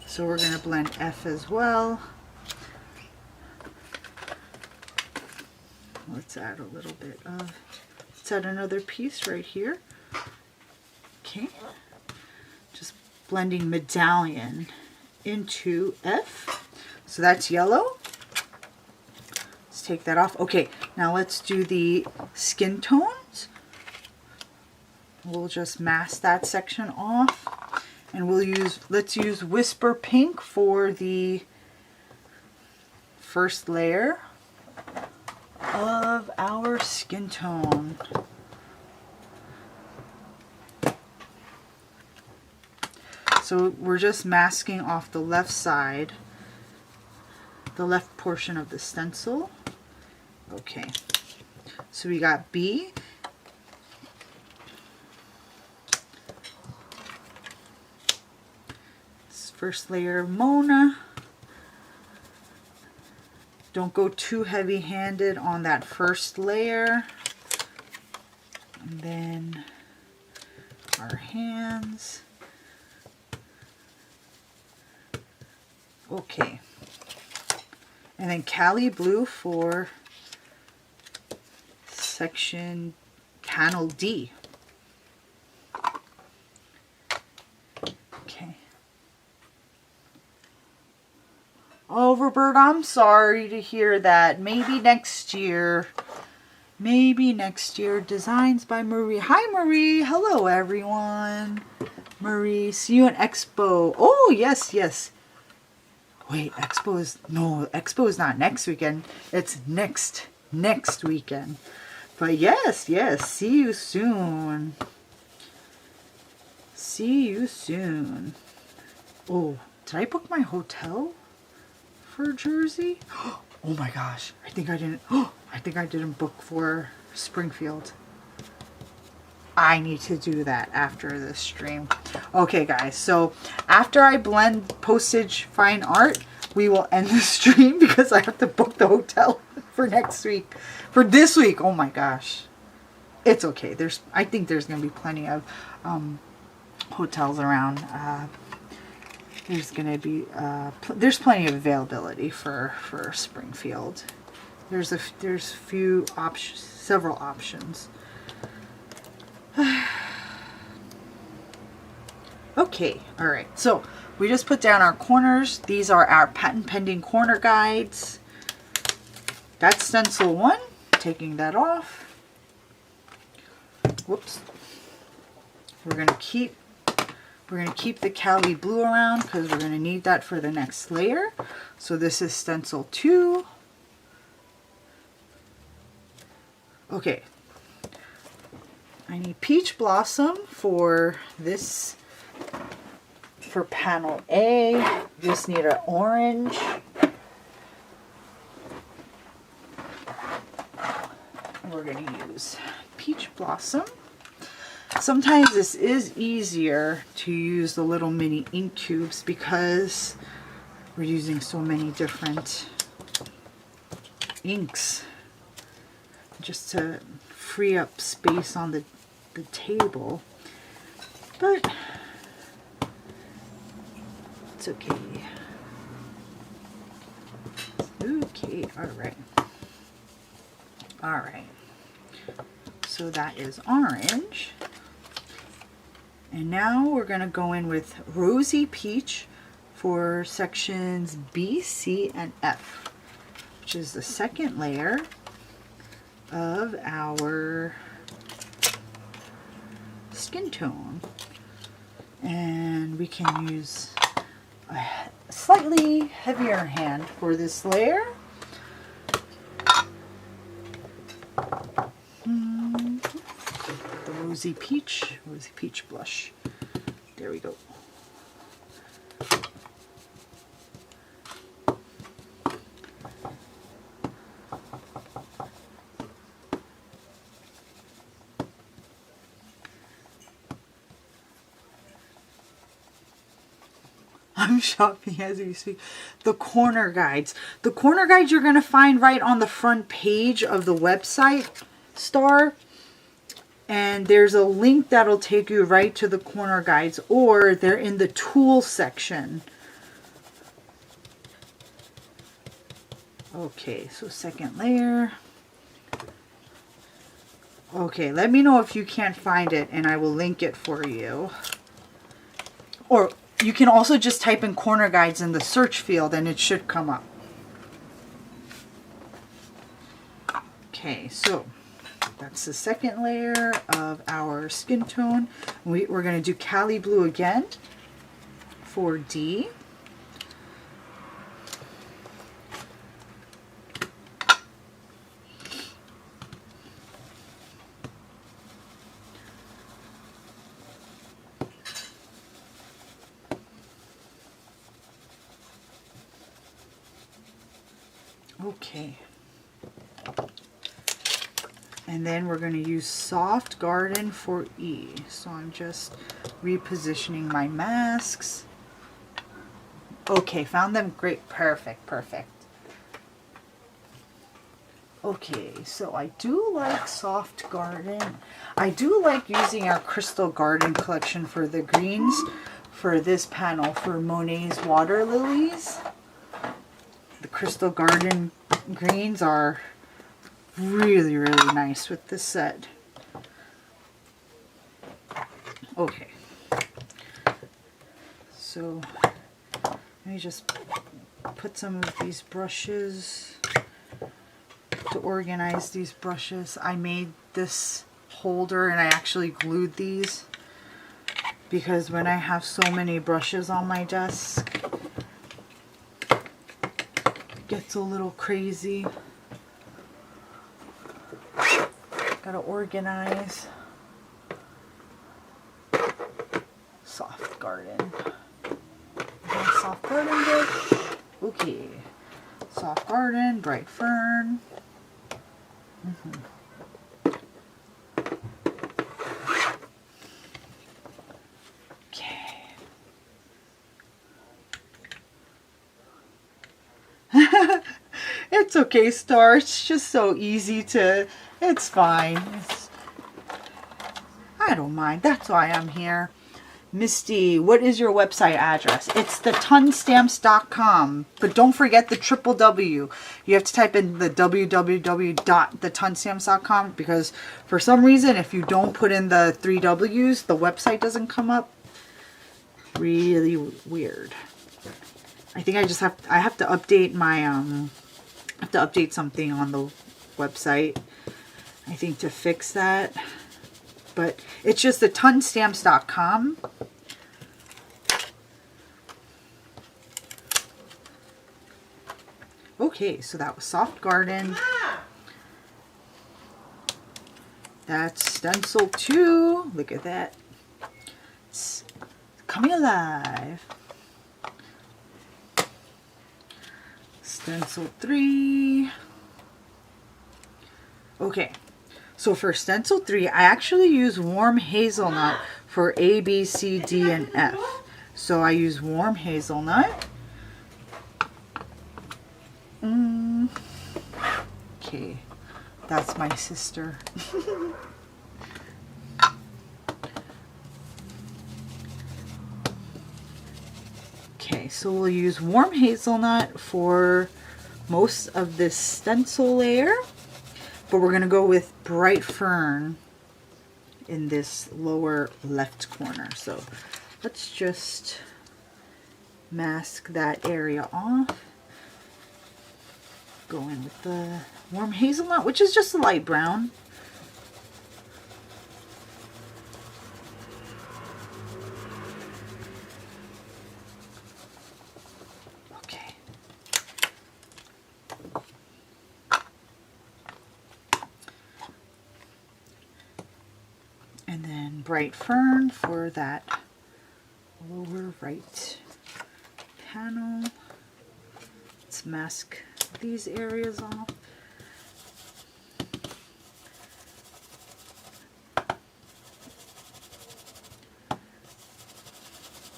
So we're going to blend F as well. Let's add a little bit of, let's add another piece right here. Okay, just blending Medallion into F. So that's yellow. Let's take that off. Okay, now let's do the skin tones. We'll just mask that section off. And let's use Whisper Pink for the first layer of our skin tone. So we're just masking off the left side, the left portion of the stencil. Okay, so we got B. This first layer, Mona. Don't go too heavy-handed on that first layer. And then our hands. Okay. And then Cali Blue for section panel D. Okay. Oh, Robert, I'm sorry to hear that. Maybe next year. Maybe next year. Designs by Marie. Hi, Marie. Hello, everyone. Marie, see you at Expo. Oh, yes, yes. Wait, Expo is not next weekend. It's next weekend. But yes, see you soon. See you soon. Oh, did I book my hotel for Jersey? Oh my gosh, I think I didn't book for Springfield. I need to do that after this stream. Okay, guys, so after I blend Postage Fine Art, we will end the stream because I have to book the hotel for next week. For this week, oh my gosh. It's okay. I think there's going to be plenty of hotels around. There's going to be, there's plenty of availability for Springfield. There's few options, several options. Okay, all right, so we just put down our corners. These are our patent pending corner guides. That's stencil 1, taking that off. Whoops. We're gonna keep the Cali Blue around because we're gonna need that for the next layer. So this is stencil 2. Okay. I need Peach Blossom for this, for panel A. Just need an orange. We're going to use Peach Blossom. Sometimes this is easier to use the little mini ink cubes because we're using so many different inks, just to free up space on the table, but it's okay. Okay, all right. So that is orange, and now we're gonna go in with Rosy Peach for sections B, C, and F, which is the second layer of our skin tone. And we can use a slightly heavier hand for this layer. The rosy peach blush. There we go. I'm shopping as we speak. The corner guides. The corner guides you're going to find right on the front page of the website, Star. And there's a link that'll take you right to the corner guides, or they're in the tools section. Okay, so second layer. Okay, let me know if you can't find it and I will link it for you. Or you can also just type in corner guides in the search field and it should come up. Okay, so that's the second layer of our skin tone. We're going to do Cali Blue again for D. Okay. And then we're going to use Soft Garden for E. So I'm just repositioning my masks. Okay, found them. Great. Perfect. Perfect. Okay, so I do like Soft Garden. I do like using our Crystal Garden collection for the greens for this panel for Monet's Water Lilies. The Crystal Garden greens are really, really nice with this set. Okay. So let me just put some of these brushes to organize these brushes. I made this holder and I actually glued these because when I have so many brushes on my desk, it gets a little crazy. Gotta organize. Soft Garden. Soft Garden brush. Okay. Soft Garden, Bright Fern. Okay. It's okay, Star. It's just so easy to... It's fine. I don't mind. That's why I'm here. Misty, what is your website address? It's thetonstamps.com. But don't forget the www. You have to type in the www.thetonstamps.com because for some reason, if you don't put in the 3 W's, the website doesn't come up. Really weird. I think I have to update my, I have to update something on the website. I think to fix that, but it's just the tonstamps.com. Okay, so that was Soft Garden. That's Stencil 2. Look at that. It's coming alive. Stencil 3. Okay. So for Stencil 3, I actually use Warm Hazelnut for A, B, C, D, and F. So I use Warm Hazelnut. Okay, that's my sister. Okay, so we'll use Warm Hazelnut for most of this stencil layer. But we're going to go with Bright Fern in this lower left corner. So let's just mask that area off. Go in with the Warm Hazelnut, which is just a light brown. Bright Fern for that lower right panel. Let's mask these areas off.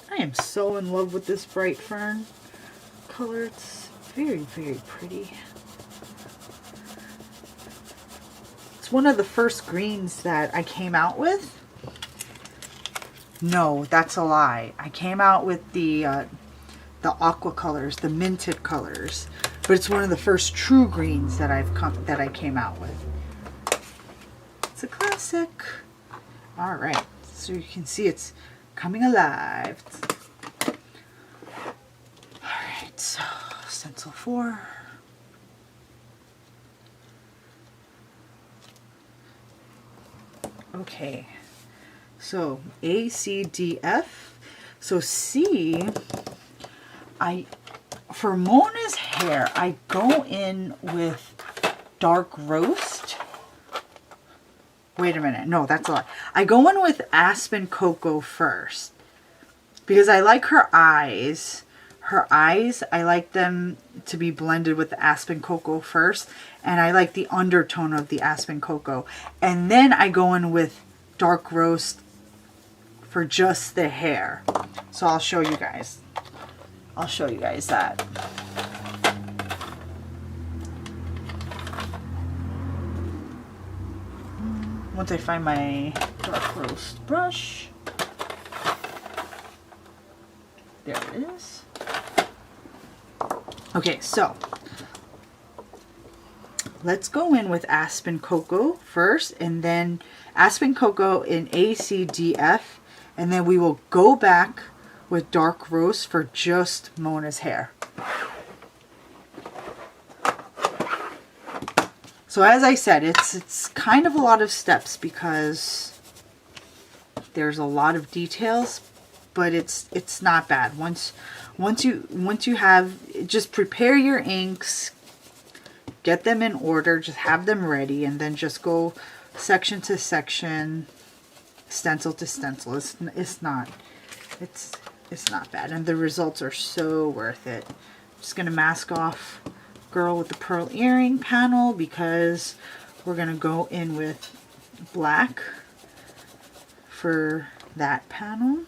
I am so in love with this Bright Fern color. It's very, very pretty. It's one of the first greens that I came out with. No, that's a lie. I came out with the aqua colors, the minted colors, but it's one of the first true greens that I came out with. It's a classic. All right, so you can see it's coming alive. All right, so stencil 4. Okay, so A, C, D, F. So C, for Mona's hair, I go in with dark roast. Wait a minute, no, that's a lie. I go in with Aspen Cocoa first because I like her eyes. Her eyes, I like them to be blended with the Aspen Cocoa first, and I like the undertone of the Aspen Cocoa. And then I go in with dark roast for just the hair. So I'll show you guys. I'll show you guys that. Once I find my dark roast brush. There it is. Okay, so let's go in with Aspen Cocoa first, and then Aspen Cocoa in A, C, D, F, and then we will go back with dark roast for just Mona's hair. So as I said, it's kind of a lot of steps because there's a lot of details, but it's not bad. Once you have, just prepare your inks, get them in order, just have them ready, and then just go section to section, stencil to stencil. It's not bad, and the results are so worth it. I'm just gonna mask off Girl with the Pearl Earring panel because we're gonna go in with black for that panel.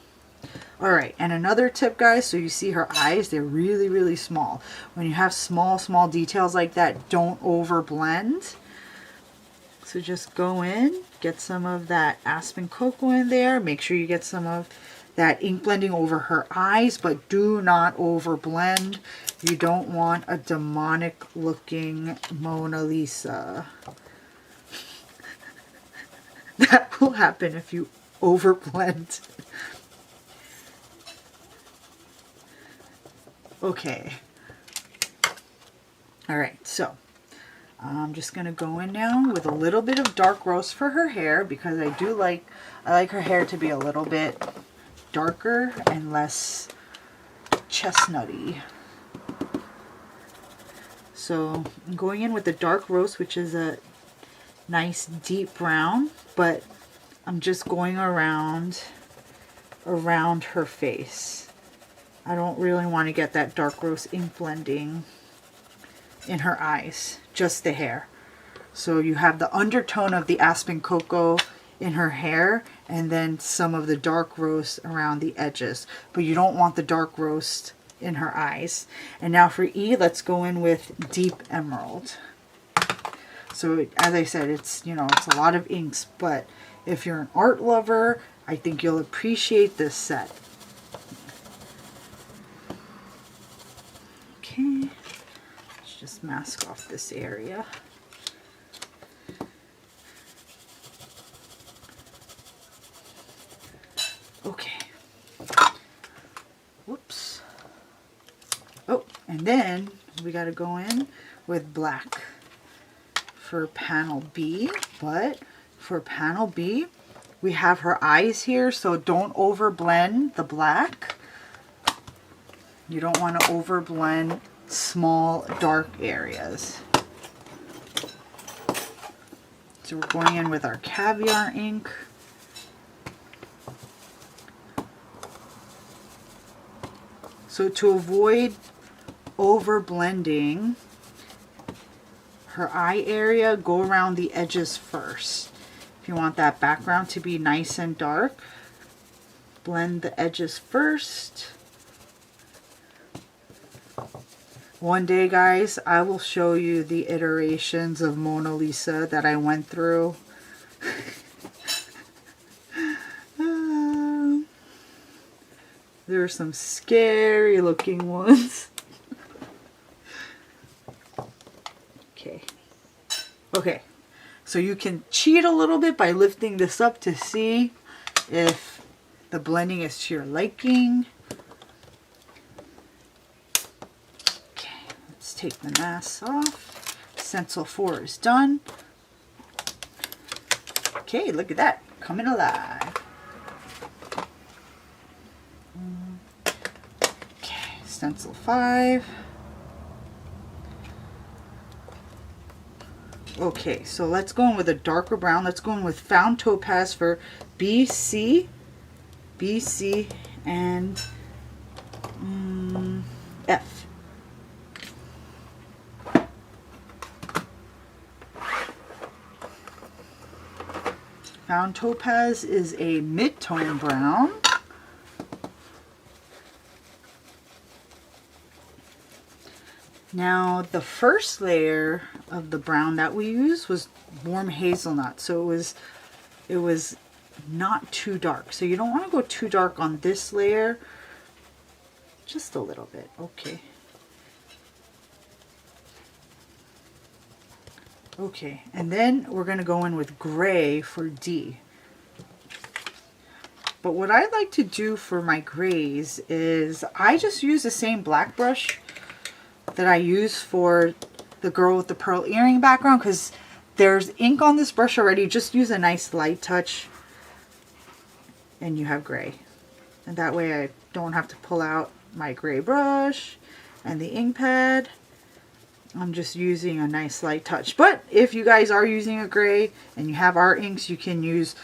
All right, and another tip, guys, so you see her eyes, they're really, really small. When you have small details like that, don't over blend. So just go in, get some of that Aspen Cocoa in there. Make sure you get some of that ink blending over her eyes, but do not over blend. You don't want a demonic looking Mona Lisa. That will happen if you over blend. Okay. All right, so I'm just gonna go in now with a little bit of dark roast for her hair because I like her hair to be a little bit darker and less chestnutty. So I'm going in with the dark roast, which is a nice deep brown, but I'm just going around her face. I don't really want to get that dark roast ink blending in her eyes, just the hair. So you have the undertone of the Aspen Cocoa in her hair and then some of the dark roast around the edges, but you don't want the dark roast in her eyes. And now for E, let's go in with Deep Emerald. So as I said, it's a lot of inks, but if you're an art lover, I think you'll appreciate this set. Okay, let's just mask off this area. Okay. Whoops. Oh, and then we got to go in with black for panel B, but for panel B, we have her eyes here, so don't over blend the black. You don't want to over blend small dark areas. So we're going in with our Caviar ink. So to avoid over blending her eye area, go around the edges first. If you want that background to be nice and dark, blend the edges first. One day, guys, I will show you the iterations of Mona Lisa that I went through. There are some scary looking ones. Okay, so you can cheat a little bit by lifting this up to see if the blending is to your liking. Okay, let's take the mask off. Stencil 4 is done. Okay, look at that, coming alive. Okay, stencil 5. Okay, so let's go in with a darker brown. Let's go in with Found Topaz for BC, and F. Found Topaz is a mid-tone brown. Now, the first layer of the brown that we used was warm hazelnut, so it was not too dark. So you don't want to go too dark on this layer, just a little bit. Okay. Okay, and then we're going to go in with gray for D. But what I like to do for my grays is I just use the same black brush that I use for the girl with the pearl earring background, because there's ink on this brush already. Just use a nice light touch and you have gray. And that way I don't have to pull out my gray brush and the ink pad. I'm just using a nice light touch. But if you guys are using a gray and you have art inks, you can use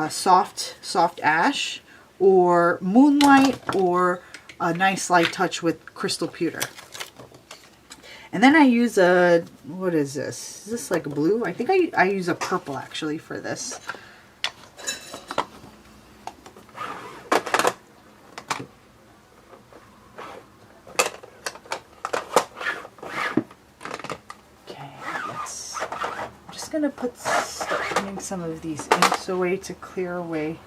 soft ash or moonlight or a nice light touch with crystal pewter. And then I use a, what is this? Is this like a blue? I think I use a purple actually for this. Okay, I'm just gonna start putting some of these inks away to clear away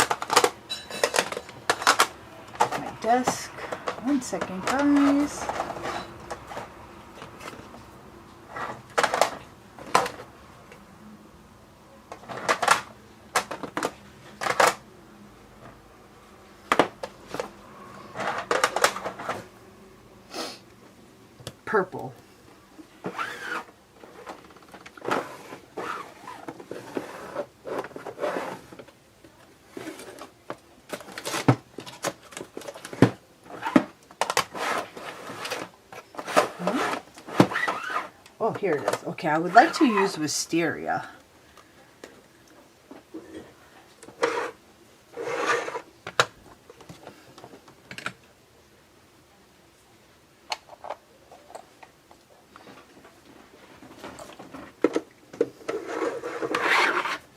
my desk. 1 second, guys. Purple. Oh, here it is. Okay, I would like to use Wisteria.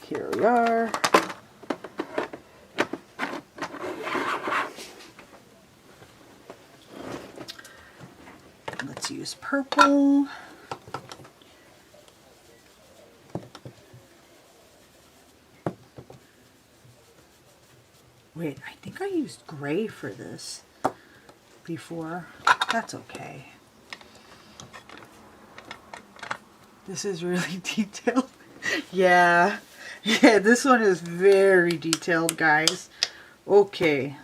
Here we are. Let's use purple. Wait, I think I used gray for this before. That's okay. This is really detailed. Yeah, this one is very detailed, guys. Okay,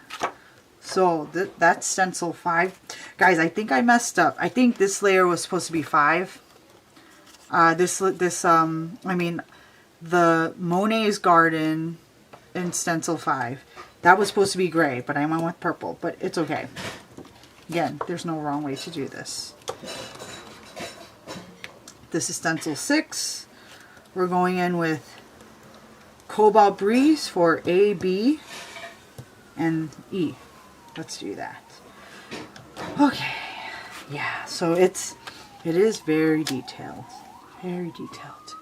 so that's stencil 5. Guys, I think I messed up. I think this layer was supposed to be 5. I mean, the Monet's Garden in stencil 5. That was supposed to be gray, but I went with purple, but it's okay. Again, there's no wrong way to do this. This is stencil 6. We're going in with Cobalt Breeze for A, B, and E. Let's do that. Okay, yeah, so it is very detailed, very detailed.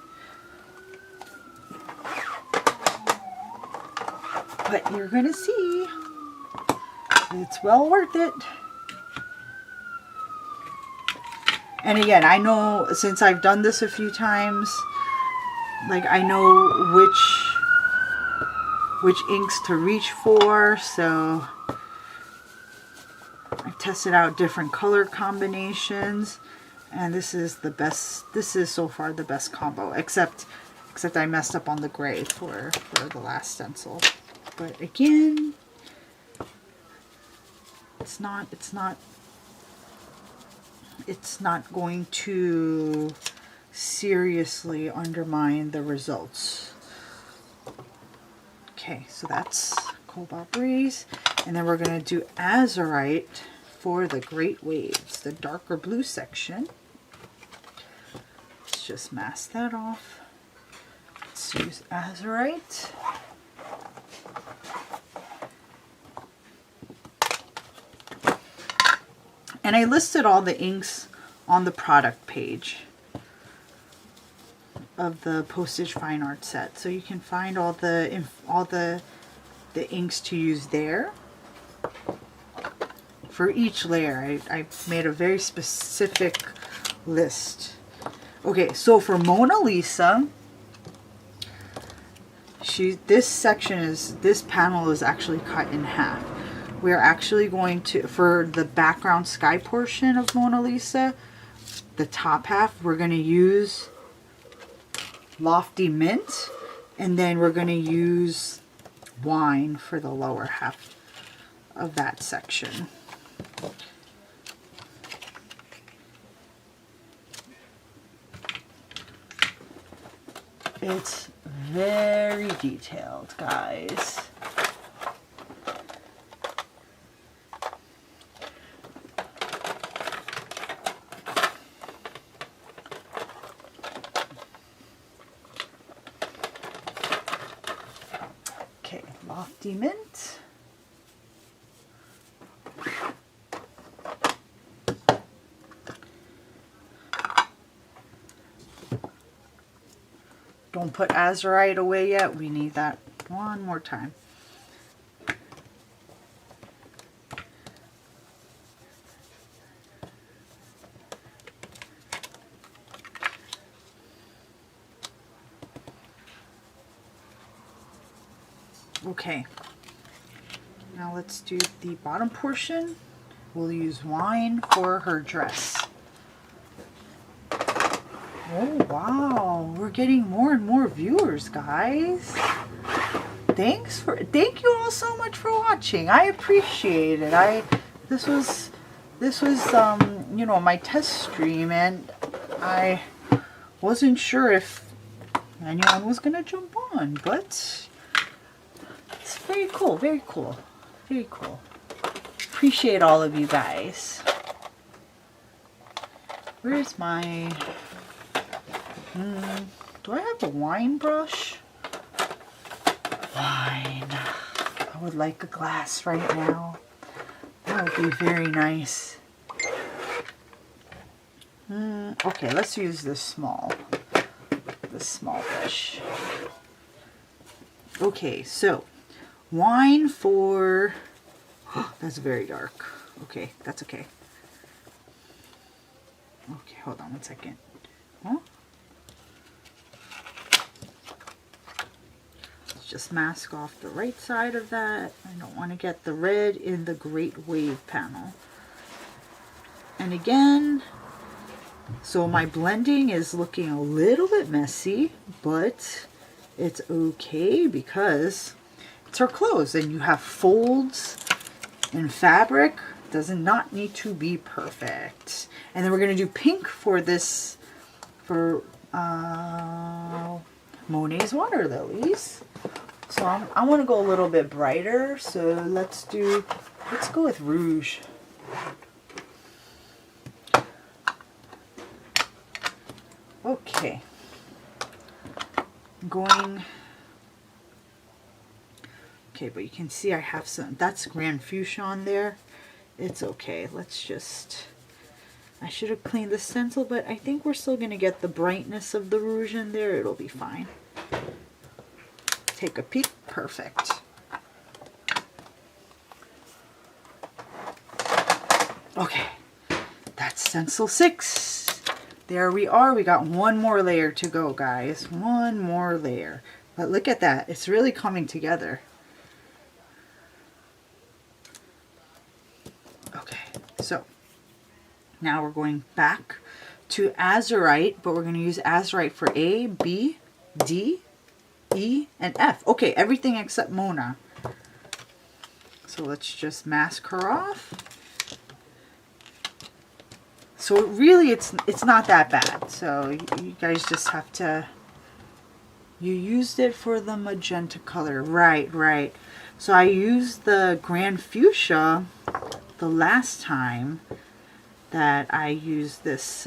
But you're gonna see, it's well worth it. And again, I know since I've done this a few times, like I know which inks to reach for, so I tested out different color combinations, and this is the best. This is so far the best combo, except I messed up on the gray for the last stencil. But again, it's not going to seriously undermine the results. Okay, so that's Cobalt Breeze. And then we're going to do Azurite for the Great Waves, the darker blue section. Let's just mask that off. Let's use Azurite. And I listed all the inks on the product page of the Postage Fine Art set, so you can find all the inks to use there. For each layer, I made a very specific list. Okay, so for Mona Lisa, this panel is actually cut in half. We're actually going to, for the background sky portion of Mona Lisa, the top half, we're going to use Lofty Mint, and then we're going to use Wine for the lower half of that section. It's very detailed, guys. Okay, Lofty Mint. Don't put Azurite away yet. We need that one more time. Okay. Now let's do the bottom portion. We'll use Wine for her dress. Oh wow, we're getting more and more viewers, guys. Thank you all so much for watching. I appreciate it. This was you know, my test stream, and I wasn't sure if anyone was gonna jump on, but it's very cool, very cool, very cool. Appreciate all of you guys. Where's my do I have a wine brush? Wine. I would like a glass right now. That would be very nice. Okay, let's use this small brush. Okay, so wine for, that's very dark. Okay, that's okay. Okay, hold on one second. Huh? Just mask off the right side of that. I don't want to get the red in the Great Wave panel. And again, so my blending is looking a little bit messy, but it's okay because it's her clothes and you have folds and fabric. Does not need to be perfect. And then we're going to do pink for this, for Monet's Water Lilies. So I want to go a little bit brighter, so let's go with rouge. Okay. Okay, but you can see I have some, that's Grand Fuchsia on there. It's okay. Let's just... I should have cleaned the stencil, but I think we're still going to get the brightness of the rouge in there. It'll be fine. Take a peek. Perfect. Okay. That's stencil 6. There we are. We got one more layer to go, guys. One more layer. But look at that. It's really coming together. Okay. So... now we're going back to Azurite, but we're going to use Azurite for A, B, D, E, and F. Okay, everything except Mona. So let's just mask her off. So really, it's not that bad. So you guys just have to... You used it for the magenta color. Right, right. So I used the Grand Fuchsia the last time that I used this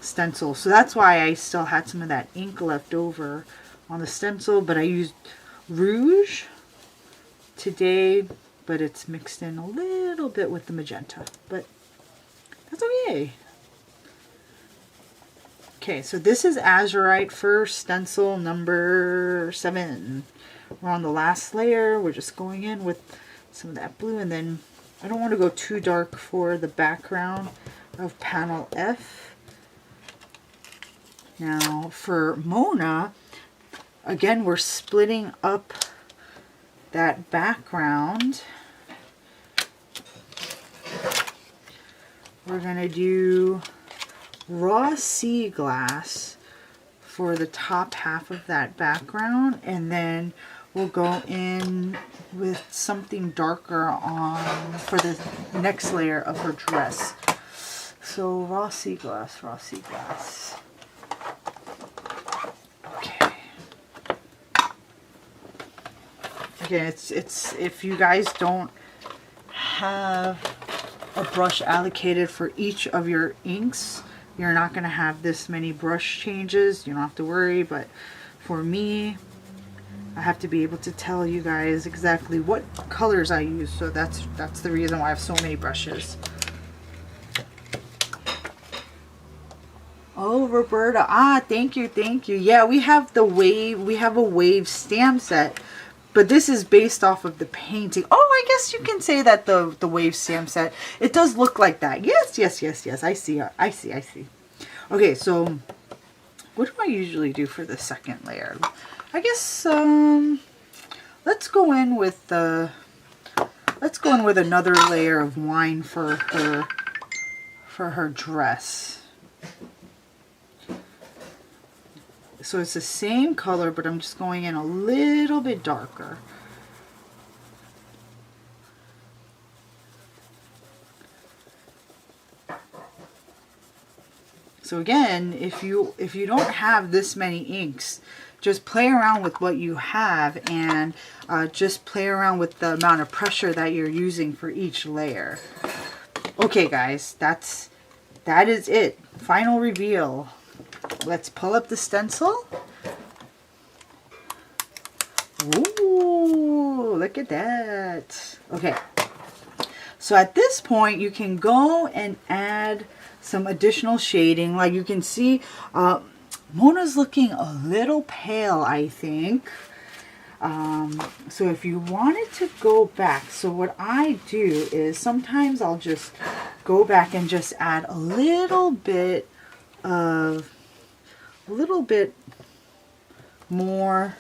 stencil. So that's why I still had some of that ink left over on the stencil. But I used rouge today, but it's mixed in a little bit with the magenta. But that's okay. Okay, so this is Azurite for stencil number 7. We're on the last layer. We're just going in with some of that blue, and then I don't want to go too dark for the background of panel F. Now for Mona, again, we're splitting up that background. We're going to do raw sea glass for the top half of that background, and then we'll go in with something darker on for the next layer of her dress. So raw sea glass, raw sea glass. Okay. Again, it's if you guys don't have a brush allocated for each of your inks, you're not going to have this many brush changes. You don't have to worry, but for me, I have to be able to tell you guys exactly what colors I use, so that's the reason why I have so many brushes. Oh, Roberta. Ah, thank you, thank you. Yeah, we have the wave, we have a wave stamp set, but this is based off of the painting. Oh, I guess you can say that the wave stamp set, it does look like that. Yes, yes, yes, yes. I see. Okay, so what do I usually do for the second layer? I guess let's go in with another layer of wine for her dress. So it's the same color, but I'm just going in a little bit darker. So again, if you don't have this many inks, just play around with what you have, and just play around with the amount of pressure that you're using for each layer. Okay, guys, that is it. Final reveal. Let's pull up the stencil. Ooh, look at that. Okay. So at this point, you can go and add some additional shading. Like you can see, Mona's looking a little pale, I think. So if you wanted to go back, so what I do is sometimes I'll just go back and just add a little bit more.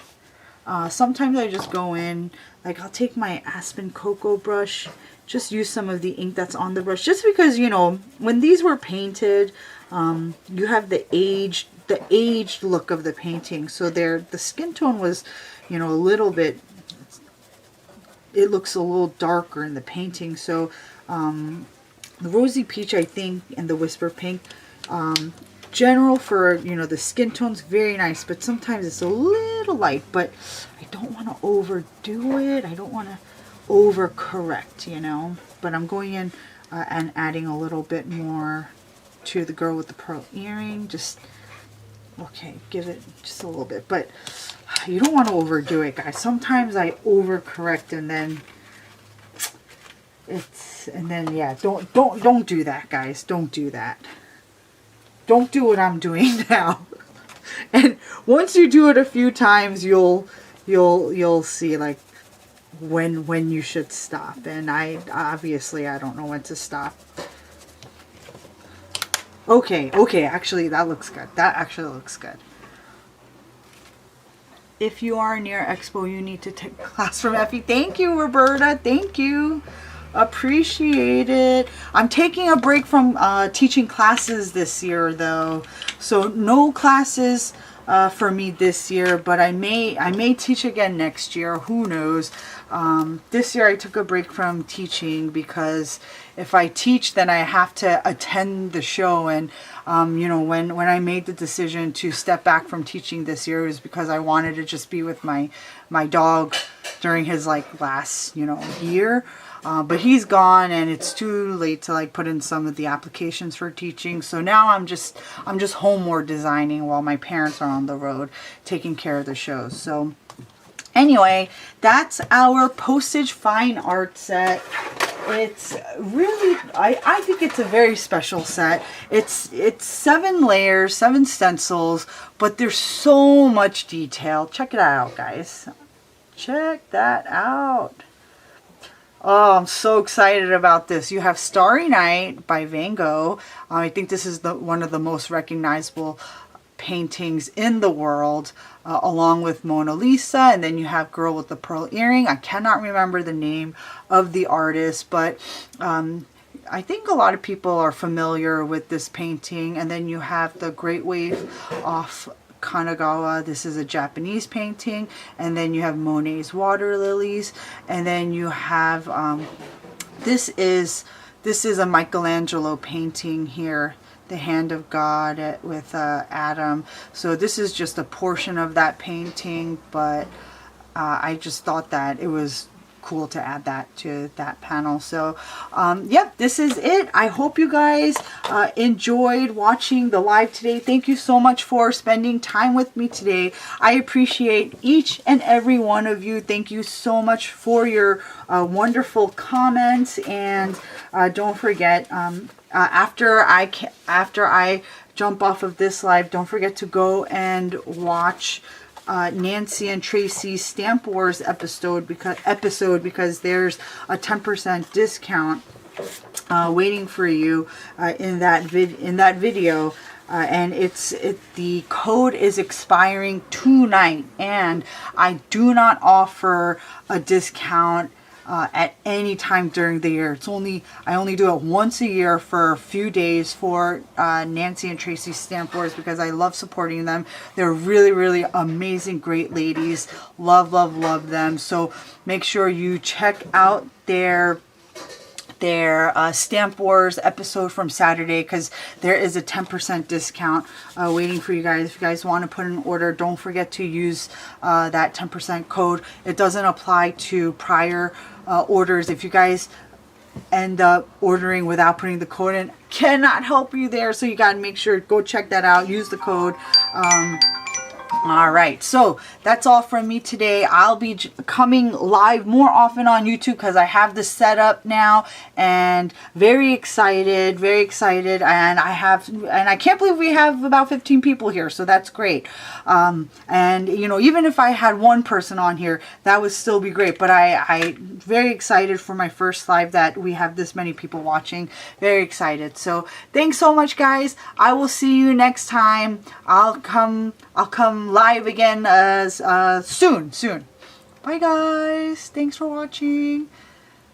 Sometimes I just go in, like I'll take my Aspen Cocoa brush, just use some of the ink that's on the brush, just because, you know, when these were painted, you have the aged look of the painting. So the skin tone was, you know, a little bit, it looks a little darker in the painting. So the Rosy Peach, I think, and the Whisper Pink, general for, you know, the skin tone's very nice, but sometimes it's a little light. But I don't want to overdo it. I don't want to overcorrect, you know. But I'm going in and adding a little bit more to the girl with the pearl earring. Just, okay, give it just a little bit. But you don't want to overdo it, guys. Sometimes I overcorrect and then and then yeah, don't do that, guys. Don't do that. Don't do what I'm doing now. And once you do it a few times, you'll see like when you should stop. And I don't know when to stop. Okay, actually that looks good. That actually looks good. If you are near Expo, you need to take a class from Effie. Thank you, Roberta. Thank you. Appreciate it. I'm taking a break from teaching classes this year, though. So no classes for me this year, but I may teach again next year. Who knows? This year I took a break from teaching because if I teach, then I have to attend the show. And you know, when I made the decision to step back from teaching this year, it was because I wanted to just be with my dog during his like last, you know, year. But he's gone, and it's too late to like put in some of the applications for teaching. So now I'm just home more designing while my parents are on the road taking care of the shows. So anyway, that's our postage fine art set. It's really, I think it's a very special set. It's 7 layers, 7 stencils, but there's so much detail. Check it out, guys. Check that out. Oh, I'm so excited about this. You have Starry Night by Van Gogh. I think this is one of the most recognizable paintings in the world, along with Mona Lisa. And then you have Girl with the Pearl Earring. I cannot remember the name of the artist, but I think a lot of people are familiar with this painting. And then you have the Great Wave off Kanagawa. This is a Japanese painting. And then you have Monet's Water Lilies. And then you have this is a Michelangelo painting here, The Hand of God with Adam. So this is just a portion of that painting, but I just thought that it was cool to add that to that panel. So yep, this is it. I hope you guys enjoyed watching the live today. Thank you so much for spending time with me today. I appreciate each and every one of you. Thank you so much for your wonderful comments, and don't forget, after I jump off of this live, don't forget to go and watch Nancy and Tracy's Stamp Wars episode because there's a 10% discount waiting for you in that video. And the code is expiring tonight, and I do not offer a discount at any time during the year. I only do it once a year for a few days for Nancy and Tracy Stamp Wars because I love supporting them. They're really, really amazing, great ladies. Love, love, love them. So make sure you check out their Stamp Wars episode from Saturday, because there is a 10% discount waiting for you guys. If you guys want to put an order, don't forget to use that 10% code. It doesn't apply to prior orders. If you guys end up ordering without putting the code in, cannot help you there. So you got to make sure, go check that out, use the code. All right, so that's all from me today. I'll be coming live more often on YouTube because I have this set up now, and very excited, and I can't believe we have about 15 people here, so that's great. And you know, even if I had one person on here, that would still be great, but I very excited for my first live that we have this many people watching. Very excited. So thanks so much, guys. I will see you next time. I'll come live again soon. Bye, guys. Thanks for watching.